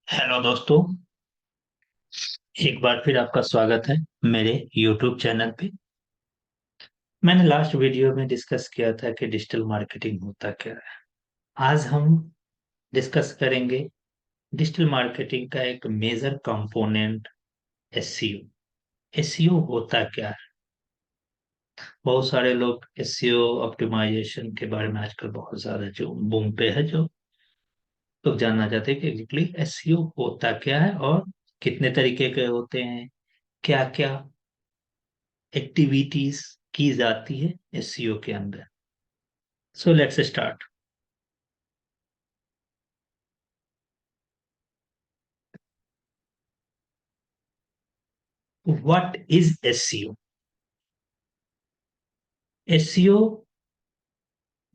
Hello दोस्तों। एक बार फिर आपका स्वागत है मेरे YouTube चैनल पे। मैंने लास्ट वीडियो में डिस्कस किया था कि डिजिटल मार्केटिंग होता क्या है। आज हम डिस्कस करेंगे डिजिटल मार्केटिंग का एक मेजर कंपोनेंट एसईओ। एसईओ होता क्या है? बहुत सारे लोग एसईओ ऑप्टिमाइजेशन के बारे में आजकल बहुत ज्यादा जो बूम पे है, जो लोग जानना चाहते हैं कि एग्जैक्टली एसईओ होता क्या है और कितने तरीके के होते हैं, क्या क्या एक्टिविटीज की जाती है एसईओ के अंदर। So let's start. What is SEO? SEO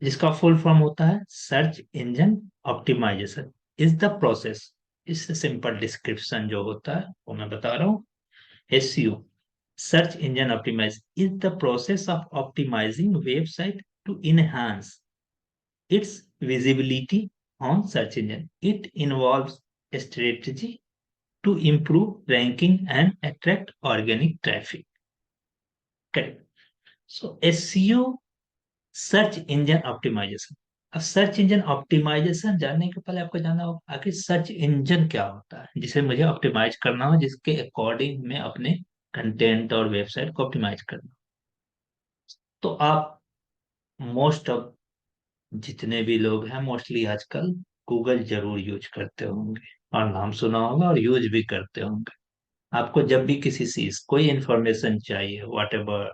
जिसका फुल फॉर्म होता है search engine optimization is the process. इससे सिंपल डिस्क्रिप्शन जो होता है वो मैं बता रहा हूँ। SEO search engine optimize is the process of optimizing website to enhance its visibility on search engine. It involves a strategy to improve ranking and attract organic traffic. Correct. So SEO search engine optimization. अब search engine optimization जानने के पहले आपको जानना होगा आखिर search engine क्या होता है जिसे मुझे ऑप्टिमाइज करना हो, जिसके अकॉर्डिंग मैं अपने कंटेंट और वेबसाइट को ऑप्टिमाइज करना हो। तो आप मोस्ट ऑफ जितने भी लोग हैं मोस्टली आजकल गूगल जरूर यूज करते होंगे और नाम सुना होगा और यूज भी करते होंगे। आपको जब भी किसी चीज कोई इंफॉर्मेशन चाहिए, वॉट एवर,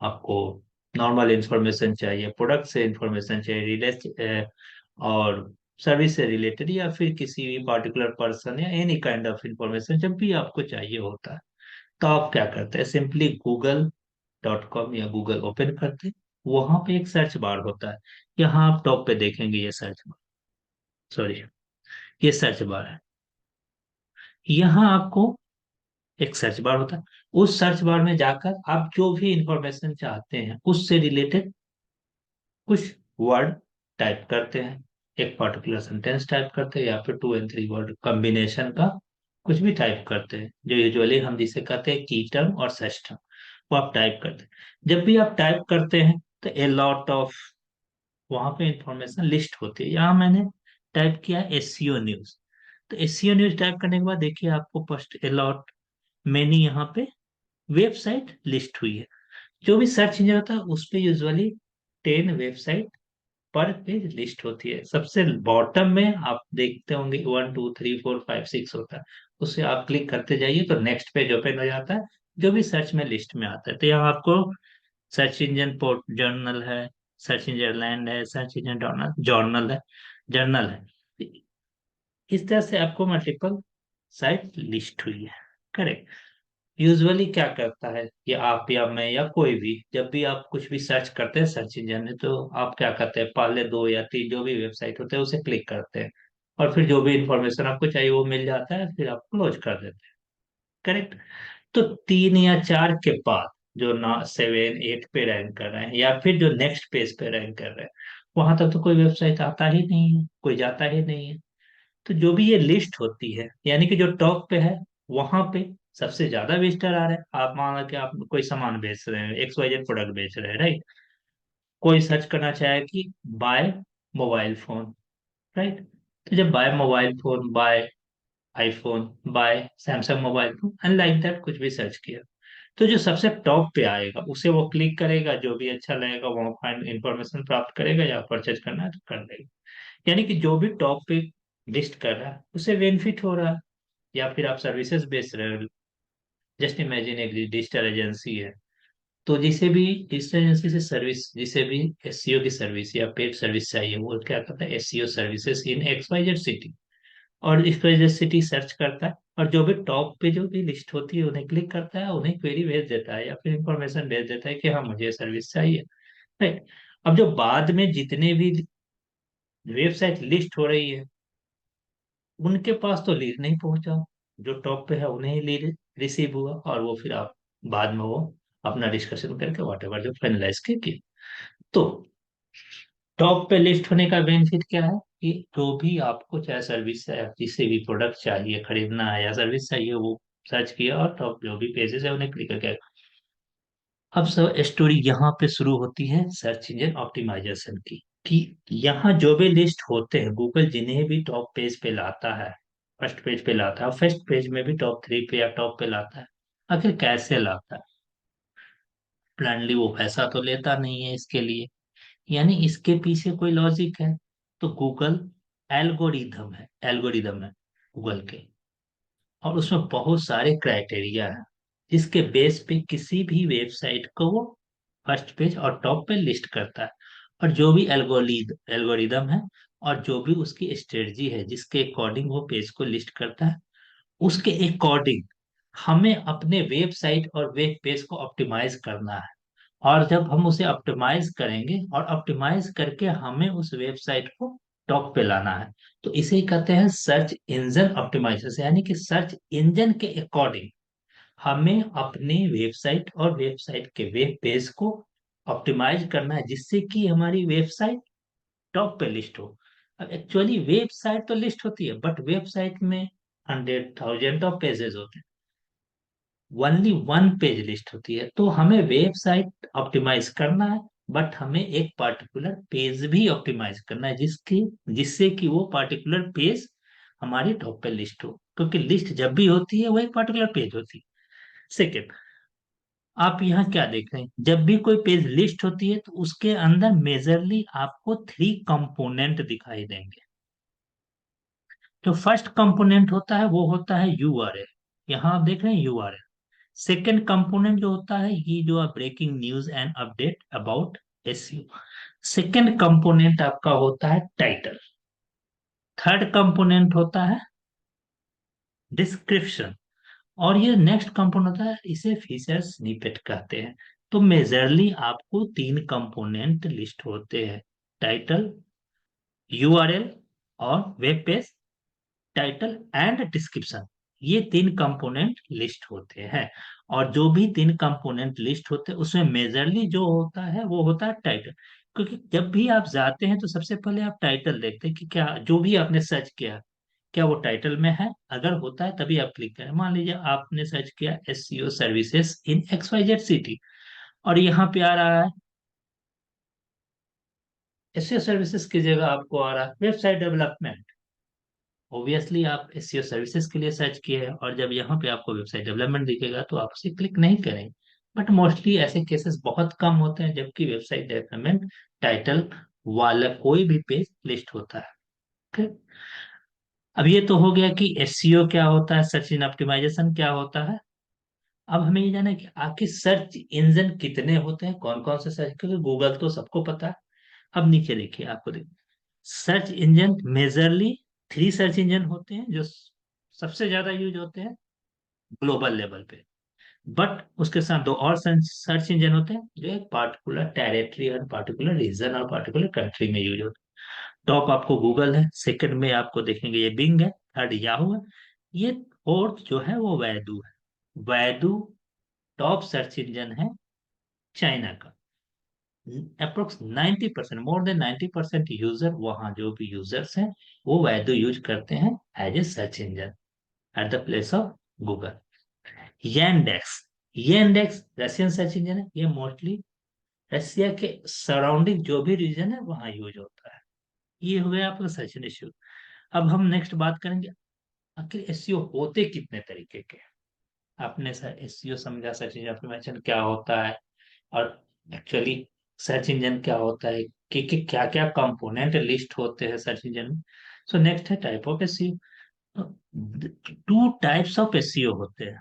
आपको नॉर्मल इंफॉर्मेशन चाहिए, प्रोडक्ट से इंफॉर्मेशन चाहिए, रिलेट और सर्विस से रिलेटेड, या फिर किसी भी पर्टिकुलर पर्सन या एनी काइंड ऑफ इंफॉर्मेशन जब भी आपको चाहिए होता है, तो आप क्या करते हैं? सिंपली google.com या गूगल ओपन करते हैं। वहां पे एक सर्च बार होता है। यहाँ आप टॉप पे देखेंगे ये सर्च बार, सॉरी, ये सर्च बार है। यहाँ आपको एक सर्च बार होता है। उस सर्च बार में जाकर आप जो भी इंफॉर्मेशन चाहते हैं उससे रिलेटेड कुछ वर्ड टाइप करते हैं, एक पर्टिकुलर सेंटेंस टाइप करते हैं, या फिर two and three word combination का कुछ भी टाइप करते हैं, जो यूजुअली हम जिसे कहते हैं की टर्म और सर्च टर्म। वो आप टाइप करते हैं। जब भी आप टाइप करते हैं तो ए लॉट ऑफ वहां पे इंफॉर्मेशन लिस्ट होती है। यहाँ मैंने टाइप किया एसईओ न्यूज। तो एसईओ न्यूज टाइप करने के बाद देखिए आपको फर्स्ट ए लॉट मैनी यहाँ पे वेबसाइट लिस्ट हुई है। जो भी सर्च इंजन होता है उस पे यूजुअली 10 वेबसाइट पर पेज लिस्ट होती है। सबसे बॉटम में आप देखते होंगे 1 2 3 4 5 6 होता है। उससे आप क्लिक करते जाइए तो नेक्स्ट पेज ओपन हो जाता है, जो भी सर्च में लिस्ट में आता है। तो यहाँ आपको सर्च इंजन पोर्ट जर्नल है, सर्च इंजन लैंड है, सर्च इंजन जर्नल है, जर्नल है। इस तरह से आपको मल्टीपल साइट लिस्ट हुई है। करेक्ट। यूजुअली क्या करता है कि आप या मैं या कोई भी जब भी आप कुछ भी सर्च करते हैं सर्च इंजन में, तो आप क्या करते हैं? पहले दो या तीन जो भी वेबसाइट होते हैं उसे क्लिक करते हैं और फिर जो भी इंफॉर्मेशन आपको चाहिए वो मिल जाता है, फिर आप क्लोज कर देते हैं। करेक्ट। तो तीन या चार के बाद जो ना 7 8 पे रैंक कर रहे हैं या फिर जो नेक्स्ट पेज पे रैंक कर रहे हैं, वहां तक तो कोई वेबसाइट आता ही नहीं है, कोई जाता ही नहीं है। तो जो भी ये लिस्ट होती है, यानी कि जो टॉप पे है, वहां पे सबसे ज्यादा विजिटर आ रहे हैं। आप मान लो कि आप कोई सामान बेच रहे हैं, XYZ प्रोडक्ट बेच रहे हैं, राइट? कोई सर्च करना चाहे कि बाय मोबाइल फोन, राइट? तो जब buy mobile phone, buy iPhone, buy Samsung mobile phone and like that कुछ भी सर्च किया, तो जो सबसे टॉप पे आएगा उसे वो क्लिक करेगा, जो भी अच्छा लगेगा वो फाइंड इंफॉर्मेशन प्राप्त करेगा, या परचेज करना है तो कर लेगा। यानी कि जो भी टॉप पे लिस्ट कर रहा है उसे बेनिफिट हो रहा है। या फिर आप सर्विसेज बेच रहे हो, जस्ट इमेजिन एक डिजिटल एजेंसी है, तो जिसे भी डिजिटल एजेंसी से सर्विस, जिसे भी एसईओ की सर्विस या पेड सर्विस चाहिए, वो क्या करता है? SEO services in XYZ city, और XYZ सिटी सर्च करता है और जो भी टॉप पे जो भी लिस्ट होती है उन्हें क्लिक करता है, उन्हें क्वेरी भेज देता है या फिर इंफॉर्मेशन भेज देता है कि हाँ मुझे सर्विस चाहिए, राइट? अब जो बाद में जितने भी वेबसाइट लिस्ट हो रही है उनके पास तो लीड नहीं पहुंचा, जो टॉप पे है उन्हें ही लीड रिसीव हुआ, और वो फिर आप बाद में वो अपना डिस्कशन करके वॉट जो फाइनलाइज के किए। तो टॉप पे लिस्ट होने का बेनिफिट क्या है? कि जो भी आपको चाहे सर्विस या किसी भी प्रोडक्ट चाहिए खरीदना है या सर्विस चाहिए, वो सर्च किया और टॉप जो भी पेजेस है उन्हें क्लिक करके। अब सब स्टोरी यहाँ पे शुरू होती है सर्च इंजन ऑप्टिमाइजेशन की, कि यहाँ जो भी लिस्ट होते हैं, गूगल जिन्हें भी टॉप पेज पे लाता है, फर्स्ट पेज पे लाता है, फर्स्ट पेज में भी टॉप 3 पे या टॉप पे लाता है। आखिर कैसे लाता है? ब्लाइंडली वो पैसा तो लेता नहीं है इसके लिए, यानी इसके पीछे कोई लॉजिक है। तो गूगल एल्गोरिदम है गूगल के, और उसमें बहुत सारे क्राइटेरिया हैं जिसके बेस पे किसी भी वेबसाइट को वो फर्स्ट पेज और टॉप पे लिस्ट करता है। और जो भी एल्गोरिदम है और जो भी उसकी स्ट्रेटजी है जिसके अकॉर्डिंग वो पेज को लिस्ट करता है, उसके अकॉर्डिंग हमें अपने वेबसाइट और वेब पेज को ऑप्टिमाइज करना है। और जब हम उसे ऑप्टिमाइज करेंगे और ऑप्टिमाइज करके हमें उस वेबसाइट को टॉप पे लाना है, तो इसे ही कहते हैं सर्च इंजन ऑप्टिमाइजेशन, यानी कि सर्च इंजन के अकॉर्डिंग हमें अपनी वेबसाइट और वेबसाइट के वेब पेज को ऑप्टिमाइज करना है, जिससे कि हमारी वेबसाइट टॉप पे लिस्ट हो। अब एक्चुअली वेबसाइट तो लिस्ट होती है, बट वेबसाइट में 100,000 ऑफ पेजेस होते हैं, ओनली वन पेज लिस्ट होती है। तो हमें वेबसाइट ऑप्टिमाइज करना है, बट हमें एक पर्टिकुलर पेज भी ऑप्टिमाइज करना है जिससे कि वो पर्टिकुलर पेज हमारी टॉप पे लिस्ट हो, क्योंकि लिस्ट जब भी होती है वो एक पर्टिकुलर पेज होती है। सेकेंड, आप यहाँ क्या देख रहे हैं, जब भी कोई पेज लिस्ट होती है तो उसके अंदर मेजरली आपको 3 कंपोनेंट दिखाई देंगे। जो फर्स्ट कंपोनेंट होता है वो होता है यूआरएल, यहाँ आप देख रहे हैं यूआरएल। सेकंड कंपोनेंट जो होता है, ये जो है breaking news and update about SEO. Second component आपका होता है टाइटल। थर्ड कंपोनेंट होता है डिस्क्रिप्शन। और ये नेक्स्ट कंपोनेंट होता है, इसे फीचर स्निपेट कहते हैं। तो मेजरली आपको 3 कंपोनेंट लिस्ट होते हैं, टाइटल, यूआरएल और web page title and description. ये 3 कंपोनेंट लिस्ट होते हैं। और जो भी 3 कंपोनेंट लिस्ट होते हैं उसमें मेजरली जो होता है वो होता है टाइटल। क्योंकि जब भी आप जाते हैं तो सबसे पहले आप टाइटल देखते हैं कि क्या जो भी आपने सर्च किया क्या वो टाइटल में है। अगर होता है तभी आप क्लिक करें। मान लीजिए आपने सर्च किया SEO services in XYZ city, और यहाँ पे आ रहा है एसईओ सर्विसेज की जगह आपको आ रहा है वेबसाइट डेवलपमेंट। ऑब्वियसली आप एसईओ सर्विसेज के लिए सर्च किए हैं, और जब यहाँ पे आपको वेबसाइट डेवलपमेंट दिखेगा तो आप उसे क्लिक नहीं करेंगे। बट मोस्टली ऐसे केसेस बहुत कम होते हैं जबकि वेबसाइट डेवलपमेंट टाइटल वाला कोई भी पेज लिस्ट होता है। ठीक। अब ये तो हो गया कि एसईओ क्या होता है, सर्च इंजन ऑप्टिमाइजेशन क्या होता है। अब हमें ये जानना है कि आखिर सर्च इंजन कितने होते हैं, कौन कौन से सर्च, क्योंकि गूगल तो सबको पता है। अब नीचे देखिए, आपको देखिए search engine majorly 3 search engine होते हैं जो सबसे ज्यादा यूज होते हैं ग्लोबल लेवल पे। बट उसके साथ 2 और सर्च इंजन होते हैं जो एक पार्टिकुलर टेरिटरी और पार्टिकुलर रीजन और पार्टिकुलर कंट्री में यूज होते हैं। टॉप आपको गूगल है, सेकंड में आपको देखेंगे ये बिंग है, थर्ड याहू है, ये फोर्थ जो है वो वैदू है। वैदू टॉप सर्च इंजन है चाइना का। अप्रोक्स 90%, मोर देन 90% यूजर, वहाँ जो भी यूजर्स हैं वो वैदू यूज करते हैं as a search engine at the place of Google. Yandex, Yandex Russian search engine है, ये मोस्टली रशिया के सराउंडिंग जो भी रीजन है वहाँ यूज होता है। ये हो गया आपका सर्च इश्यू। अब हम नेक्स्ट बात करेंगे आखिर एसईओ होते कितने तरीके के हैं। आपने सर एसईओ समझा, सर्च इंजन ऑप्टिमाइजेशन क्या होता है, और एक्चुअली सर्च इंजन क्या होता है, कि क्या क्या कंपोनेंट लिस्ट होते हैं सर्च इंजन में। सो नेक्स्ट है type of SEO. 2 types of SEO होते हैं,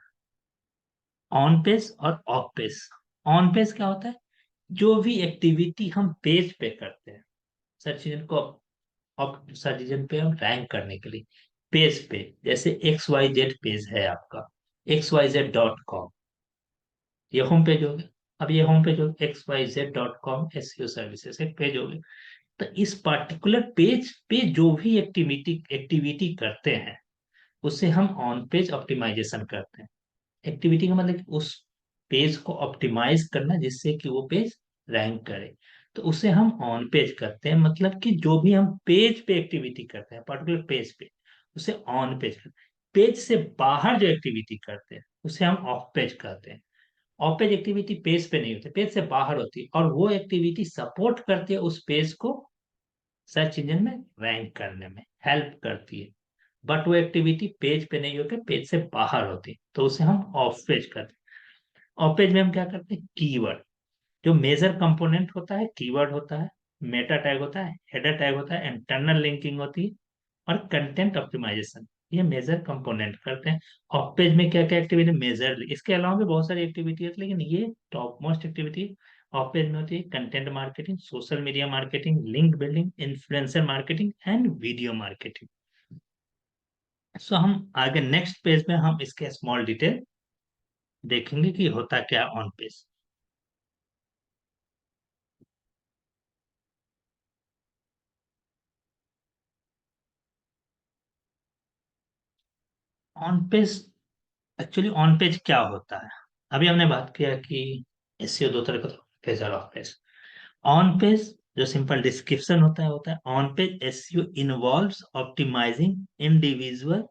ऑन पेज और ऑफ पेज। ऑन पेज क्या होता है, जो भी एक्टिविटी हम पेज पे करते हैं सर्च इंजन को, सर्च इंजन पे हम रैंक करने के लिए पेज पे, जैसे XYZ पेज है आपका, XYZ.com, ये होम पेज हो गया। अब ये होम पेज हो XYZ.com SEO सर्विसेज एक पेज हो गया। तो इस पर्टिकुलर पेज पे जो भी एक्टिविटी करते हैं उसे हम ऑन पेज ऑप्टिमाइजेशन करते हैं। एक्टिविटी का मतलब कि उस पेज को ऑप्टिमाइज करना जिससे कि वो पेज रैंक करे। तो उसे हम ऑन पेज करते हैं, मतलब कि जो भी हम पेज पे एक्टिविटी करते हैं पर्टिकुलर पेज पे, उसे ऑन पेज करते हैं। पेज से बाहर जो एक्टिविटी करते हैं उसे हम ऑफ पेज करते हैं। ऑफ पेज एक्टिविटी पेज पे नहीं होती, पेज से बाहर होती है, और वो एक्टिविटी सपोर्ट करती है उस पेज को सर्च इंजन में रैंक करने में हेल्प करती है। बट वो एक्टिविटी पेज पे नहीं होकर पेज से बाहर होती है, तो उसे हम ऑफ पेज करते हैं। ऑफ पेज में हम क्या करते हैं, कीवर्ड, जो मेजर कंपोनेंट होता है, कीवर्ड होता है, मेटा टैग होता है, हेडर टैग होता है, इंटरनल लिंकिंग होती है, और कंटेंट ऑप्टिमाइजेशन, ये मेजर कंपोनेंट करते हैं। ऑफ पेज में क्या क्या एक्टिविटी मेजर, इसके अलावा भी बहुत सारी एक्टिविटी है, लेकिन ये top most activity off page में होती है। Content marketing, social media marketing, link building, influencer marketing and video marketing. So हम आगे नेक्स्ट पेज में हम इसके स्मॉल डिटेल देखेंगे कि होता क्या on page. On page, actually on page क्या होता है, अभी हमने बात किया कि एसईओ दो तरह का होता है, पेज और ऑफ पेज। ऑन पेज जो सिंपल डिस्क्रिप्शन होता है on page SEO involves optimising individual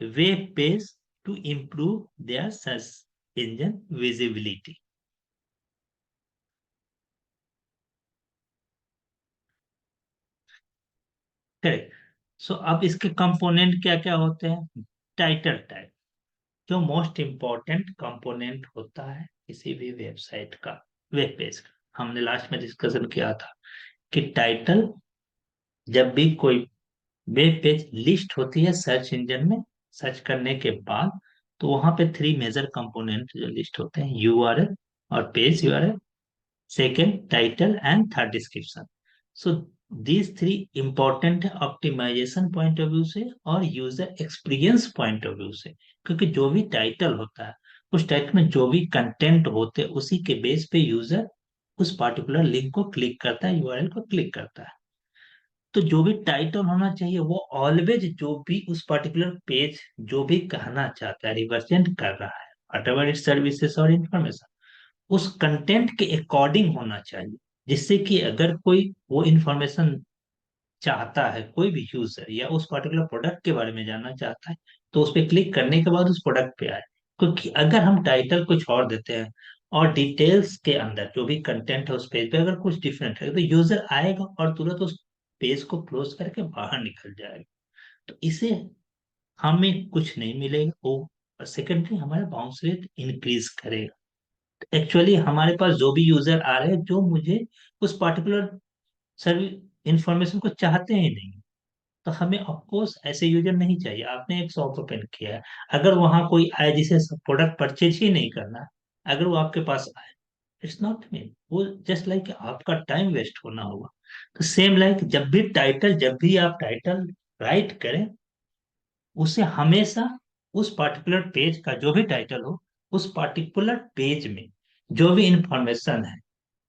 web page to improve their search engine visibility. Correct. So अब इसके कंपोनेंट क्या क्या होते हैं, टाइटल टैग, जो मोस्ट इंपॉर्टेंट कंपोनेंट होता है किसी भी वेबसाइट का, वेब पेज का। हमने लास्ट में डिस्कशन किया था कि टाइटल, जब भी कोई वेब पेज लिस्ट होती है सर्च इंजन में सर्च करने के बाद, तो वहां पे थ्री मेजर कंपोनेंट जो लिस्ट होते हैं, यूआरएल और page URL, second title and third description. So these three important है ऑप्टिमाइजेशन पॉइंट ऑफ व्यू से और user experience point of view से, क्योंकि जो भी टाइटल होता है उस टाइटल में जो भी कंटेंट होते हैं उसी के बेस पे यूजर उस पर्टिकुलर लिंक को क्लिक करता है, यूआरएल को क्लिक करता है। तो जो भी टाइटल होना चाहिए वो ऑलवेज जो भी उस पर्टिकुलर पेज जो भी कहना चाहता है, रिप्रेजेंट कर रहा है, whatever its सर्विसेज और इंफॉर्मेशन, उस कंटेंट के अकॉर्डिंग होना चाहिए। जिससे कि अगर कोई वो इंफॉर्मेशन चाहता है, कोई भी यूजर या उस पर्टिकुलर प्रोडक्ट के बारे में जानना चाहता है, तो उस पर क्लिक करने के बाद उस प्रोडक्ट पे आए। क्योंकि अगर हम टाइटल कुछ और देते हैं और डिटेल्स के अंदर जो भी कंटेंट है उस पेज पे अगर कुछ डिफरेंट है, तो यूजर आएगा और तुरंत उस पेज को क्लोज करके बाहर निकल जाएगा। तो इसे हमें कुछ नहीं मिलेगा वो, सेकेंडरी हमारा बाउंस रेट इंक्रीज करेगा। एक्चुअली हमारे पास जो भी यूजर आ रहे हैं जो मुझे उस पर्टिकुलर सर्विस इंफॉर्मेशन को चाहते ही नहीं, तो हमें ऑफकोर्स ऐसे यूजर नहीं चाहिए। आपने एक शॉप ओपन किया है, अगर वहां कोई आए जिसे प्रोडक्ट परचेज ही नहीं करना, अगर वो आपके पास आए, इट्स नॉट मीन, वो जस्ट लाइक आपका टाइम वेस्ट होना होगा। तो सेम लाइक जब भी आप टाइटल राइट करें, उसे हमेशा उस पर्टिकुलर पेज का जो भी टाइटल हो, उस पर्टिकुलर पेज में जो भी इंफॉर्मेशन है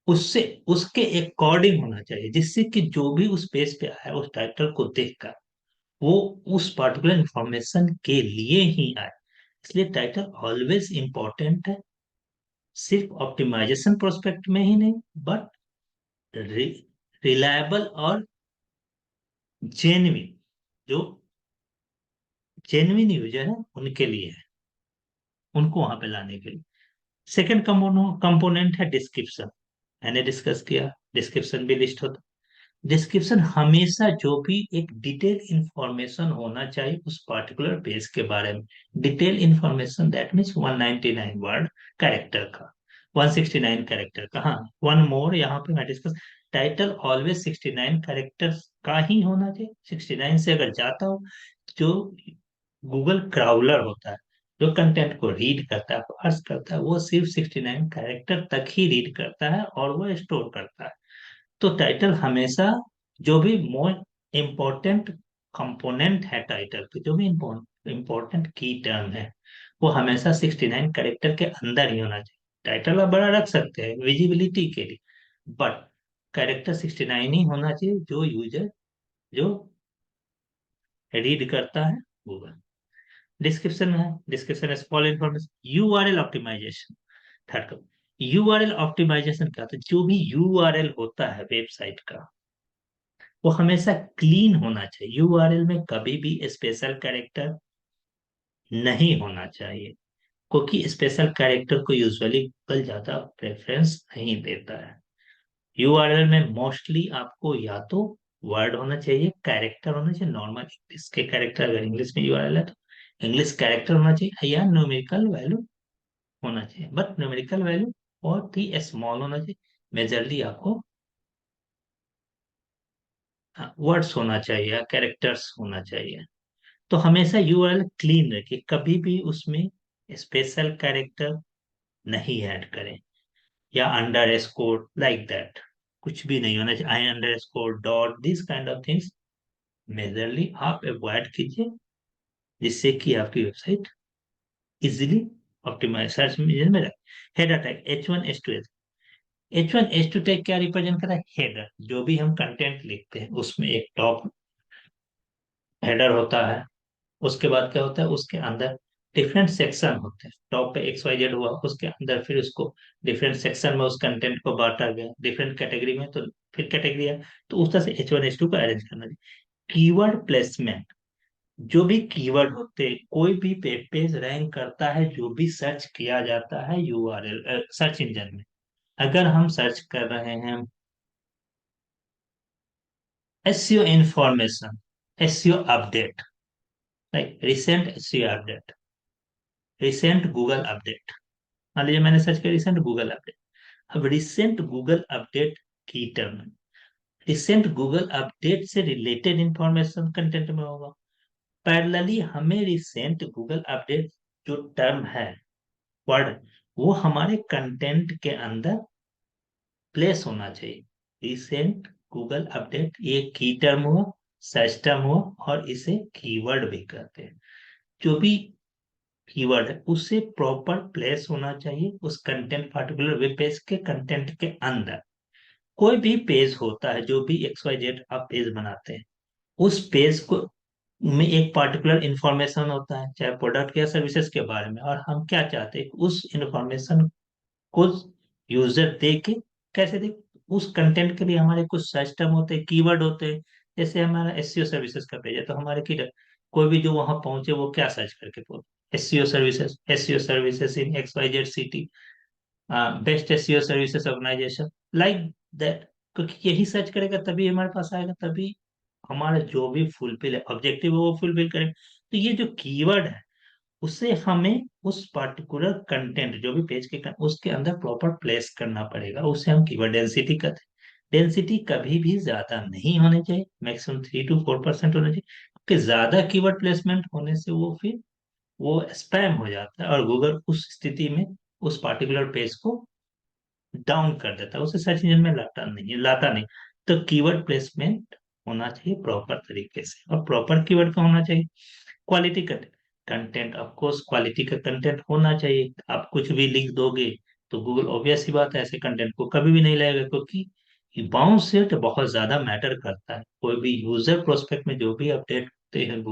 उससे उसके अकॉर्डिंग होना चाहिए, जिससे कि जो भी उस पेज पे आए उस टाइटल को देखकर वो उस पर्टिकुलर इंफॉर्मेशन के लिए ही आए। इसलिए टाइटल ऑलवेज इंपॉर्टेंट है, सिर्फ ऑप्टिमाइजेशन प्रोस्पेक्ट में ही नहीं, बट रिलायबल और जेन्युइन, जो जेन्युइन यूजर है उनके लिए है, उनको वहां पे लाने के लिए। सेकंड कंपोनेंट है डिस्क्रिप्शन। मैंने डिस्कस किया, डिस्क्रिप्शन भी लिस्ट होता। डिस्क्रिप्शन हमेशा जो भी एक डिटेल इंफॉर्मेशन होना चाहिए उस पर्टिकुलर पेज के बारे में। Detail information that means 199 word character का, 169 कैरेक्टर का। हाँ, वन मोर यहाँ पे मैं डिस्कस, टाइटल ऑलवेज 69 कैरेक्टर्स का ही होना चाहिए। 69 से अगर जाता हो, जो गूगल क्राउलर होता है, जो कंटेंट को रीड करता है, पार्स करता है, वो सिर्फ 69 कैरेक्टर तक ही रीड करता है और वो स्टोर करता है। तो टाइटल हमेशा, जो भी मोस्ट इम्पोर्टेंट कंपोनेंट है टाइटल के, जो भी इम्पोर्टेंट की टर्म है, वो हमेशा 69 कैरेक्टर के अंदर ही होना चाहिए। टाइटल आप बड़ा रख सकते हैं विजिबिलिटी के लिए, बट कैरेक्टर 69 ही होना चाहिए जो यूजर जो रीड करता है गूगल। डिस्क्रिप्शन है, description small information, URL optimization. Third, URL optimization क्या होता है? जो भी यूआरएल होता है वेबसाइट का, वो हमेशा क्लीन होना चाहिए। यूआरएल में कभी भी स्पेशल कैरेक्टर नहीं होना चाहिए, क्योंकि स्पेशल कैरेक्टर को यूजुअली गूगल ज्यादा प्रेफरेंस नहीं देता है। यूआरएल में मोस्टली आपको या तो वर्ड होना चाहिए, कैरेक्टर होना चाहिए, नॉर्मल इंग्लिश के कैरेक्टर, अगर इंग्लिश में यूआरएल है तो इंग्लिश कैरेक्टर होना चाहिए, या न्यूमेरिकल वैल्यू होना चाहिए, बट न्यूमेरिकल वैल्यू बहुत ही स्मॉल होना चाहिए। मेजरली आपको वर्ड्स होना चाहिए या कैरेक्टर्स होना चाहिए। तो हमेशा यूआरएल क्लीन रखिए, कभी भी उसमें स्पेशल कैरेक्टर नहीं ऐड करें, या अंडर स्कोर लाइक दैट, कुछ भी नहीं होना चाहिए। I underscore dot this kind of things majorly आप अवॉइड कीजिए, जिससे कि आपकी website easily optimise search engine में रहे। Header tag H1 H2 H1 H2 tag क्या रिप्रेजेंट करता है? हेडर। जो भी हम कंटेंट लिखते हैं उसमें एक टॉप हेडर होता है, उसके बाद क्या होता है, उसके अंदर डिफरेंट सेक्शन होते हैं। टॉप पे XYZ हुआ, उसके अंदर फिर उसको डिफरेंट सेक्शन में उस कंटेंट को बांटा गया डिफरेंट कैटेगरी में, तो फिर कैटेगरी है। तो उस तरह से H1 H2 को अरेंज करना चाहिए। कीवर्ड प्लेसमेंट, जो भी कीवर्ड होते हैं, कोई भी वेब पेज रैंक करता है, जो भी सर्च किया जाता है यूआरएल सर्च इंजन में। अगर हम सर्च कर रहे हैं SEO information, SEO update, like recent SEO update, recent Google update, मान लीजिए मैंने सर्च किया रिसेंट गूगल अपडेट। अब रिसेंट गूगल अपडेट की टर्म, रिसेंट गूगल अपडेट से रिलेटेड इंफॉर्मेशन कंटेंट में होगा। पैरेलली हमें रिसेंट गूगल अपडेट जो टर्म है, वर्ड, वो हमारे कंटेंट के अंदर प्लेस होना चाहिए। रिसेंट गूगल अपडेट ये की टर्म हुआ, सर्च टर्म हुआ, और इसे कीवर्ड भी कहते हैं। जो भी कीवर्ड है उसे प्रॉपर प्लेस होना चाहिए उस कंटेंट, पर्टिकुलर वेब पेज के कंटेंट के अंदर। कोई भी पेज होता है, जो भी XYZ आप पेज बनाते हैं, उस पेज को में एक पर्टिकुलर इंफॉर्मेशन होता है, चाहे प्रोडक्ट या सर्विसेज के बारे में, और हम क्या चाहते हैं, उस इंफॉर्मेशन को यूजर देखे। कैसे देखे? उस कंटेंट के लिए हमारे कुछ सर्च टर्म होते हैं, कीवर्ड होते हैं। जैसे हमारा एसईओ सर्विसेज का पेज है, तो हमारे की कोई भी जो वहां पहुंचे वो क्या सर्च करके पहुंचे? SEO services, SEO services in XYZ सिटी, best SEO services organization, like that. क्योंकि यही सर्च करेगा तभी हमारे पास आएगा, तभी हमारा जो भी फुलफिल है ऑब्जेक्टिव है वो फुलफिल करेगा। तो ये जो कीवर्ड है, उसे हमें उस पर्टिकुलर कंटेंट, जो भी पेज के उसके अंदर प्रॉपर प्लेस करना पड़ेगा। उसे हम कीवर्ड डेंसिटी कहते हैं। डेंसिटी कभी भी ज्यादा नहीं होनी चाहिए, मैक्सिमम 3 to 4% होना चाहिए, क्योंकि ज्यादा कीवर्ड प्लेसमेंट होने से वो फिर वो स्पैम हो जाता है, और गूगल उस स्थिति में उस पर्टिकुलर पेज को डाउन कर देता है, उसे सर्च इंजन में लाता नहीं। तो कीवर्ड प्लेसमेंट होना चाहिए प्रॉपर तरीके से, और प्रॉपर कीवर्ड का होना चाहिए। Quality content, content of course quality का कंटेंट होना चाहिए। आप कुछ भी लिख दोगे तो गूगल ऑब्वियस सी बात है ऐसे कंटेंट को कभी भी नहीं लाएगा, क्योंकि बाउंस रेट बहुत ज्यादा मैटर करता है। कोई भी यूजर प्रोस्पेक्ट में जो भी अपडेट होते हैं,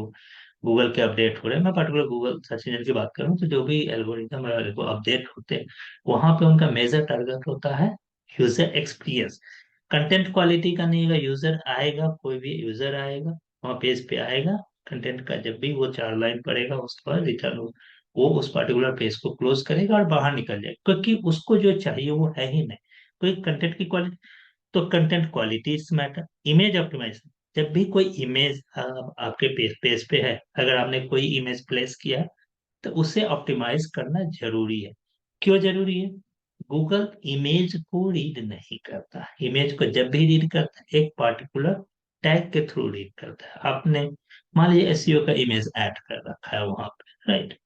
गूगल के अपडेट हो रहे हैं, मैं पर्टिकुलर गूगल सर्च इंजन की बात कर रहा हूँ, तो जो भी एल्गोरिदम अपडेट होते हैं, वहां पे उनका मेजर टारगेट होता है यूजर एक्सपीरियंस। कंटेंट क्वालिटी का नहीं होगा, यूजर आएगा, कोई भी यूजर आएगा वहाँ पेज पे आएगा, कंटेंट का जब भी वो 4 लाइन पढ़ेगा उसके बाद रिटर्न हो, वो उस पर्टिकुलर पेज को क्लोज करेगा और बाहर निकल जाएगा, क्योंकि उसको जो चाहिए वो है ही नहीं। कोई कंटेंट की क्वालिटी, तो content quality is matter. Image optimization, जब भी कोई इमेज आपके पेज पे है, अगर आपने कोई इमेज प्लेस किया, तो उसे ऑप्टिमाइज करना जरूरी है। क्यों जरूरी है? गूगल इमेज को रीड नहीं करता। इमेज को जब भी रीड करता है एक पर्टिकुलर टैग के थ्रू रीड करता है। आपने मान लीजिए एसईओ का इमेज ऐड कर रखा है वहां पे, राइट?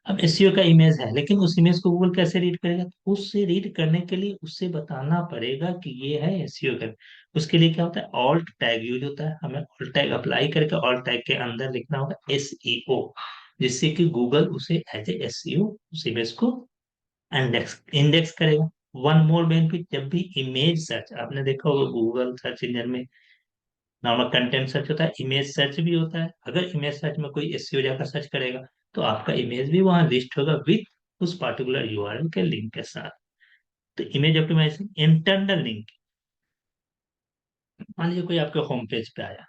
अब एसईओ का इमेज है, लेकिन उस इमेज को गूगल कैसे रीड करेगा? तो उससे रीड करने के लिए उससे बताना पड़ेगा कि ये है एसईओ का। उसके लिए क्या होता है, ऑल्ट टैग यूज होता है। हमें ऑल्ट टैग अप्लाई करके ऑल्ट टैग के अंदर लिखना होगा एसईओ, जिससे कि गूगल उसे एज ए एसईओ उस इमेज को इंडेक्स इंडेक्स करेगा। वन मोर बेनिफिट, जब भी इमेज सर्च, आपने देखा होगा गूगल सर्च इंजन में नॉर्मल कंटेंट सर्च होता है, इमेज सर्च भी होता है। अगर इमेज सर्च में कोई एसईओ जाकर सर्च करेगा, तो आपका इमेज भी वहां लिस्ट होगा विथ उस पर्टिकुलर यूआरएल के लिंक के साथ। तो इमेज ऑप्टिमाइजेशन, इंटरनल लिंक। मान लीजिए कोई आपके होम पेज पे आया,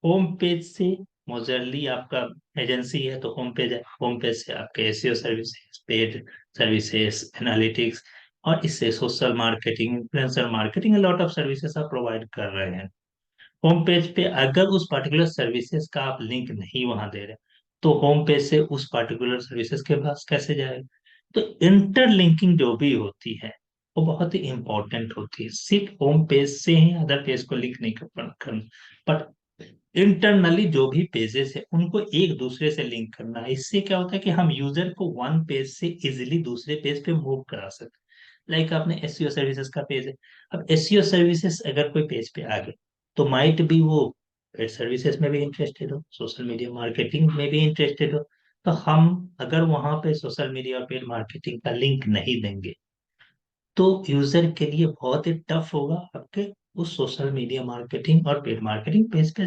होम पेज से मोजरली आपका एजेंसी है तो होम पेज है, होम पेज से आपके SEO services, paid services, analytics, और इससे social marketing, influencer marketing, lot of services आप प्रोवाइड कर रहे हैं। होम पेज पे अगर उस पर्टिकुलर सर्विसेज का आप लिंक नहीं वहां दे रहे, तो होम पेज से उस पर्टिकुलर सर्विसेज के पास कैसे जाएगा? तो इंटरलिंकिंग जो भी होती है वो बहुत ही इंपॉर्टेंट होती है। सिर्फ होम पेज से ही अदर पेज को लिंक नहीं करना, बट इंटरनली जो भी पेजेस है उनको एक दूसरे से लिंक करना है। इससे क्या होता है कि हम यूजर को वन पेज से इजिली दूसरे पेज पे मूव करा सकते हैं। लाइक आपने एसईओ सर्विसेज का पेज है, अब एसईओ सर्विसेज अगर कोई पेज पे आ गए, तो माइट भी वो पेड सर्विसेज में भी इंटरेस्टेड हो, सोशल मीडिया मार्केटिंग में भी इंटरेस्टेड हो। तो हम अगर वहां पे सोशल मीडिया और पेड मार्केटिंग का लिंक नहीं देंगे, तो यूजर के लिए बहुत ही टफ होगा आपके उस सोशल मीडिया मार्केटिंग और पेड मार्केटिंग पेज पे।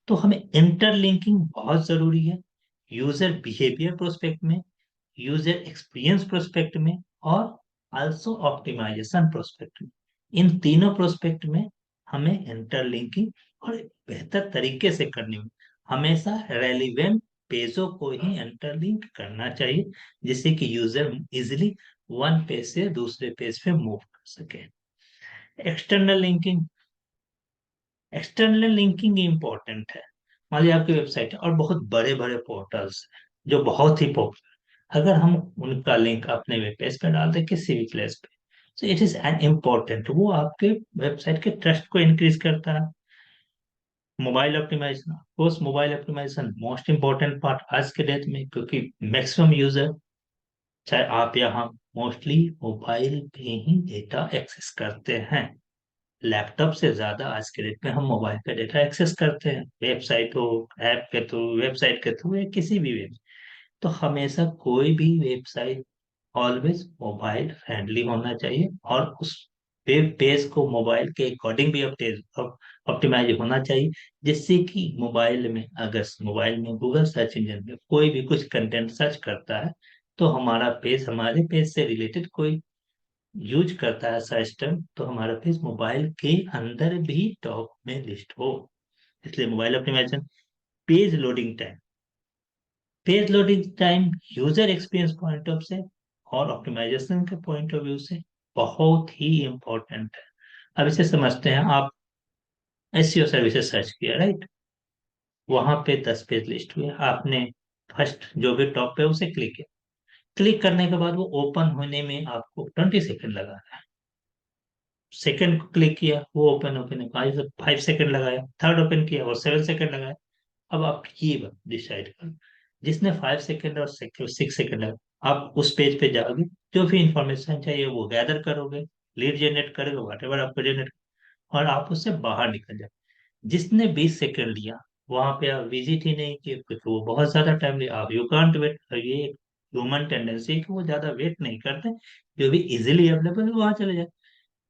तो हमें इंटरलिंकिंग बहुत जरूरी है, यूजर बिहेवियर प्रोस्पेक्ट में, यूजर एक्सपीरियंस प्रोस्पेक्ट में, और आल्सो ऑप्टिमाइजेशन प्रोस्पेक्ट में। इन तीनों प्रोस्पेक्ट में हमें इंटरलिंकिंग और बेहतर तरीके से करनी होगी। हमेशा रेलिवेंट पेजों को ही इंटरलिंक करना चाहिए, जिससे कि यूजर इजिली वन पेज से दूसरे पेज पे मूव कर सके। External linking, external linking important है। मान लीजिए आपकी वेबसाइट है और बहुत बड़े बड़े पोर्टल्स जो बहुत ही पॉपुलर, अगर हम उनका लिंक अपने वेब पेज पे डाल दें किसी भी प्लेस पे, तो इट इज एन इम्पोर्टेंट, वो आपके वेबसाइट के ट्रस्ट को इंक्रीज करता है। Mobile optimization, course mobile optimization most important part आज के डेट में, क्योंकि मैक्सिमम यूजर, चाहे आप या हम, मोस्टली मोबाइल पे ही डेटा एक्सेस करते हैं। लैपटॉप से ज्यादा आज के डेट में हम मोबाइल पे डेटा एक्सेस करते हैं, वेबसाइट हो, ऐप के थ्रू, वेबसाइट के थ्रू, या किसी भी वेब। तो हमेशा कोई भी वेबसाइट ऑलवेज मोबाइल फ्रेंडली होना चाहिए, और उस वेब पेज को मोबाइल के अकॉर्डिंग भी ऑप्टिमाइज होना चाहिए, जिससे कि मोबाइल में, अगर मोबाइल में गूगल सर्च इंजन में कोई भी कुछ कंटेंट सर्च करता है, तो हमारा पेज, हमारे पेज से रिलेटेड कोई यूज करता है सर्च टर्म, तो हमारा पेज मोबाइल के अंदर भी टॉप में लिस्ट हो। इसलिए mobile optimization, page loading time, page loading time user experience point of से और ऑप्टिमाइजेशन के पॉइंट ऑफ व्यू से बहुत ही इंपॉर्टेंट है। अब इसे समझते हैं। आप एसईओ सर्विसेज सर्च किया, राइट? वहां पे 10 पेज लिस्ट हुए, आपने फर्स्ट जो भी टॉप पे उसे क्लिक किया, क्लिक करने के बाद वो ओपन होने में आपको 20 सेकेंड लगा। सेकंड को क्लिक किया, वो ओपन ओपन है, 5 5 सेकंड लगाया, थर्ड ओपन किया और 7 सेकंड लगाया। अब आप ये डिसाइड करो, जिसने 5 सेकंड और 6 सेकंड लगा, आप उस पेज पे जाओगे, जो भी इंफॉर्मेशन चाहिए वो गैदर करोगे, लीड जनरेट करोगे, वट एवर आपको जनरेट, और आप उससे बाहर निकल जाए। जिसने 20 सेकंड लिया, वहां पे आप विजिट ही नहीं किए क्योंकि वो बहुत ज्यादा टाइम लिया, आप यू कांट वेट। ये ह्यूमन टेंडेंसी है कि वो ज्यादा वेट नहीं करते, जो भी इजिली अवेलेबल है वहां चले जाए।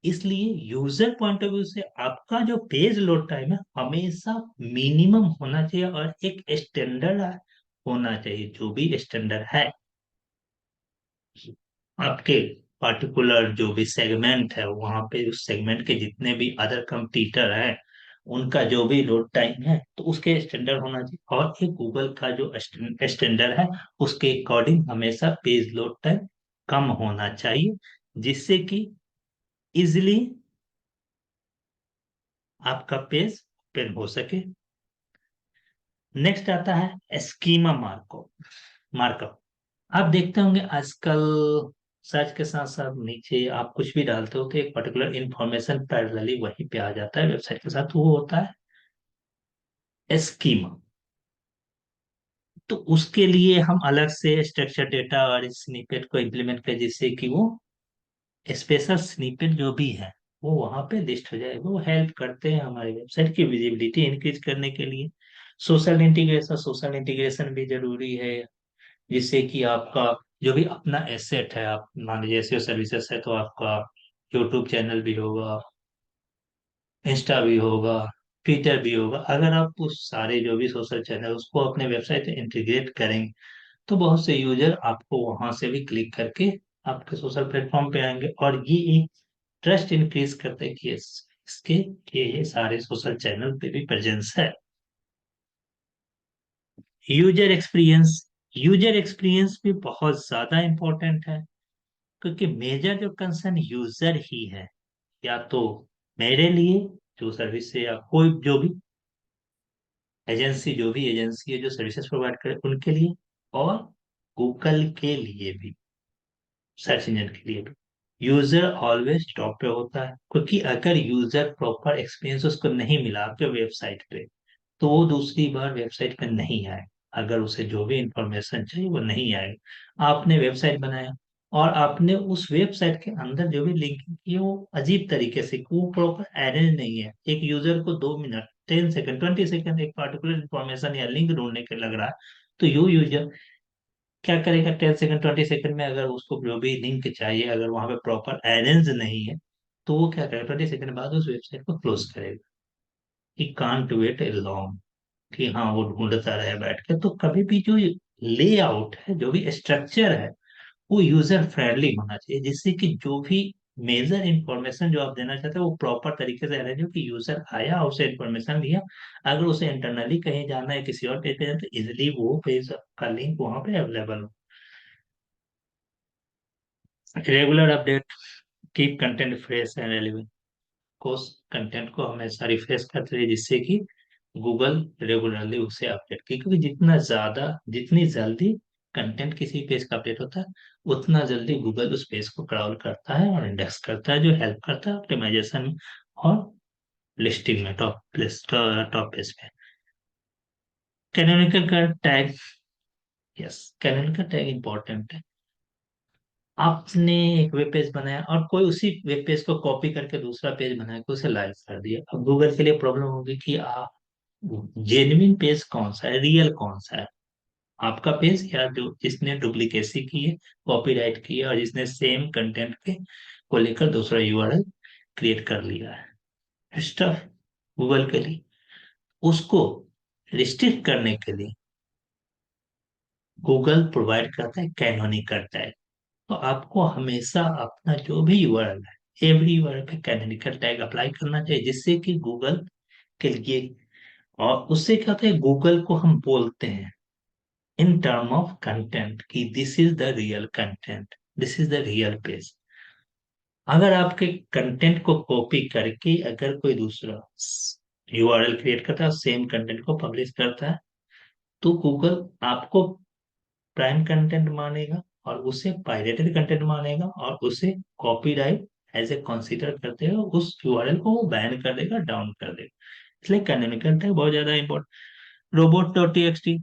इसलिए यूजर पॉइंट ऑफ व्यू से आपका जो पेज लोड टाइम है हमेशा मिनिमम होना चाहिए, और एक स्टैंडर्ड होना चाहिए, जो भी स्टैंडर्ड है आपके पर्टिकुलर जो भी सेगमेंट है, वहां पे उस सेगमेंट के जितने भी अदर कंपटीटर हैं, उनका जो भी लोड टाइम है तो उसके स्टैंडर्ड होना चाहिए, और एक गूगल का जो स्टैंडर्ड है उसके अकॉर्डिंग हमेशा पेज लोड टाइम कम होना चाहिए, जिससे कि इजिली आपका पेज ओपन हो सके। नेक्स्ट आता है स्कीमा मार्कअप। आप देखते होंगे आजकल सर्च के साथ साथ नीचे आप कुछ भी डालते हो तो एक पर्टिकुलर इंफॉर्मेशन पैरेलली वहीं पे आ जाता है वेबसाइट के साथ, तो वो होता है स्कीमा। तो उसके लिए हम अलग से स्ट्रक्चर डेटा और स्निपेट को इम्प्लीमेंट करें, जिससे कि वो स्पेशल स्निपेट जो भी है वो वहां पे लिस्ट हो जाए। वो हेल्प करते हैं हमारी वेबसाइट की विजिबिलिटी इंक्रीज करने के लिए। सोशल इंटीग्रेशन भी जरूरी है, जिससे कि आपका जो भी अपना एसेट है, आप मान लीजिए एसईओ सर्विसेज है तो आपका यूट्यूब चैनल भी होगा, इंस्टा भी होगा, ट्विटर भी होगा। अगर आप उस सारे जो भी सोशल चैनल उसको अपने वेबसाइट में इंटीग्रेट करेंगे, तो बहुत से यूजर आपको वहां से भी क्लिक करके आपके सोशल प्लेटफॉर्म पे आएंगे, और ये एक ट्रस्ट इंक्रीज करते हैं कि इसके ये सारे सोशल चैनल पे भी प्रेजेंस है। यूजर एक्सपीरियंस, यूजर एक्सपीरियंस भी बहुत ज्यादा इंपॉर्टेंट है, क्योंकि मेजर जो कंसर्न यूजर ही है, या तो मेरे लिए जो सर्विस है, या कोई जो भी एजेंसी, जो भी एजेंसी है जो सर्विसेज प्रोवाइड करे उनके लिए, और गूगल के लिए भी, सर्च इंजन के लिए भी यूजर ऑलवेज टॉप पे होता है, क्योंकि अगर यूजर प्रॉपर एक्सपीरियंस उसको नहीं मिला आपके वेबसाइट पे, तो वो दूसरी बार वेबसाइट पे नहीं आए। अगर उसे जो भी इंफॉर्मेशन चाहिए वो नहीं आएगा। आपने वेबसाइट बनाया और आपने उस वेबसाइट के अंदर जो भी लिंकिंग की है वो अजीब तरीके से, वो प्रॉपर अरेंज नहीं है, एक यूजर को 2 मिनट, 10 सेकंड, 20 सेकंड एक पार्टिकुलर इंफॉर्मेशन या लिंक ढूंढने के लग रहा है, तो यू यूजर क्या करेगा? 10 सेकंड, 20 सेकंड में अगर उसको जो भी लिंक चाहिए, अगर वहां पे प्रॉपर अरेंज नहीं है, तो वो क्या करेगा? 20 सेकंड बाद उस वेबसाइट को क्लोज करेगा। He can't wait a long, कि हाँ वो ढूंढता रहे बैठ के। तो कभी भी जो लेआउट है, जो भी स्ट्रक्चर है, वो यूजर फ्रेंडली होना चाहिए, जिससे कि जो भी मेजर इंफॉर्मेशन जो आप देना चाहते हैं वो प्रॉपर तरीके से अरेंज हो, कि यूजर आया, उसे इंफॉर्मेशन लिया, अगर उसे इंटरनली कहीं जाना है, किसी और पेज पे जाना है, तो इजिली वो पेज का लिंक वहां पे अवेलेबल हो। Regular update, keep content fresh and relevant, course content को हमेशा रिफ्रेश करते रहिए, जिससे कि गूगल रेगुलरली उसे अपडेट की, क्योंकि जितनी जल्दी कंटेंट किसी पेज का अपडेट होता है, उतना जल्दी गूगल उस पेज को क्रॉल करता है और इंडेक्स करता है, जो हेल्प करता है ऑप्टिमाइजेशन में और लिस्टिंग में, टॉप पेज पे। कैनोनिकल का tag, yes, canonical tag important है। आपने एक वेब पेज बनाया और कोई उसी वेब पेज को कॉपी करके दूसरा पेज बना के उसे लाइव कर दिया, अब गूगल के लिए प्रॉब्लम होगी कि आप जेन्युइन पेज कौन सा है, रियल कौन सा है, आपका पेज या जो जिसने डुप्लीकेसी की है, कॉपीराइट की है, और जिसने सेम कंटेंट के को लेकर दूसरा यूआरएल क्रिएट कर लिया है स्टफ। गूगल के लिए उसको रिस्ट्रिक्ट करने के लिए गूगल प्रोवाइड करता है कैनोनिकल टैग। तो आपको हमेशा अपना जो भी यूआरएल है, एवरी यूआरएल पे कैनोनिकल टैग अप्लाई करना चाहिए, जिससे कि गूगल के लिए, और उससे क्या होता है, गूगल को हम बोलते हैं इन टर्म ऑफ कंटेंट कि this is the real content, this is the real page. अगर आपके कंटेंट को कॉपी करके अगर कोई दूसरा यूआरएल क्रिएट करता है, सेम कंटेंट को पब्लिश करता है, तो गूगल आपको प्राइम कंटेंट मानेगा, और उसे पायरेटेड कंटेंट मानेगा, और उसे कॉपीराइट एज ए कंसीडर करते हुए उस यूआरएल को वो बैन कर देगा, डाउन कर देगा। इसलिए कैनोनिकल टैग बहुत ज्यादा important. Robot dot TXT,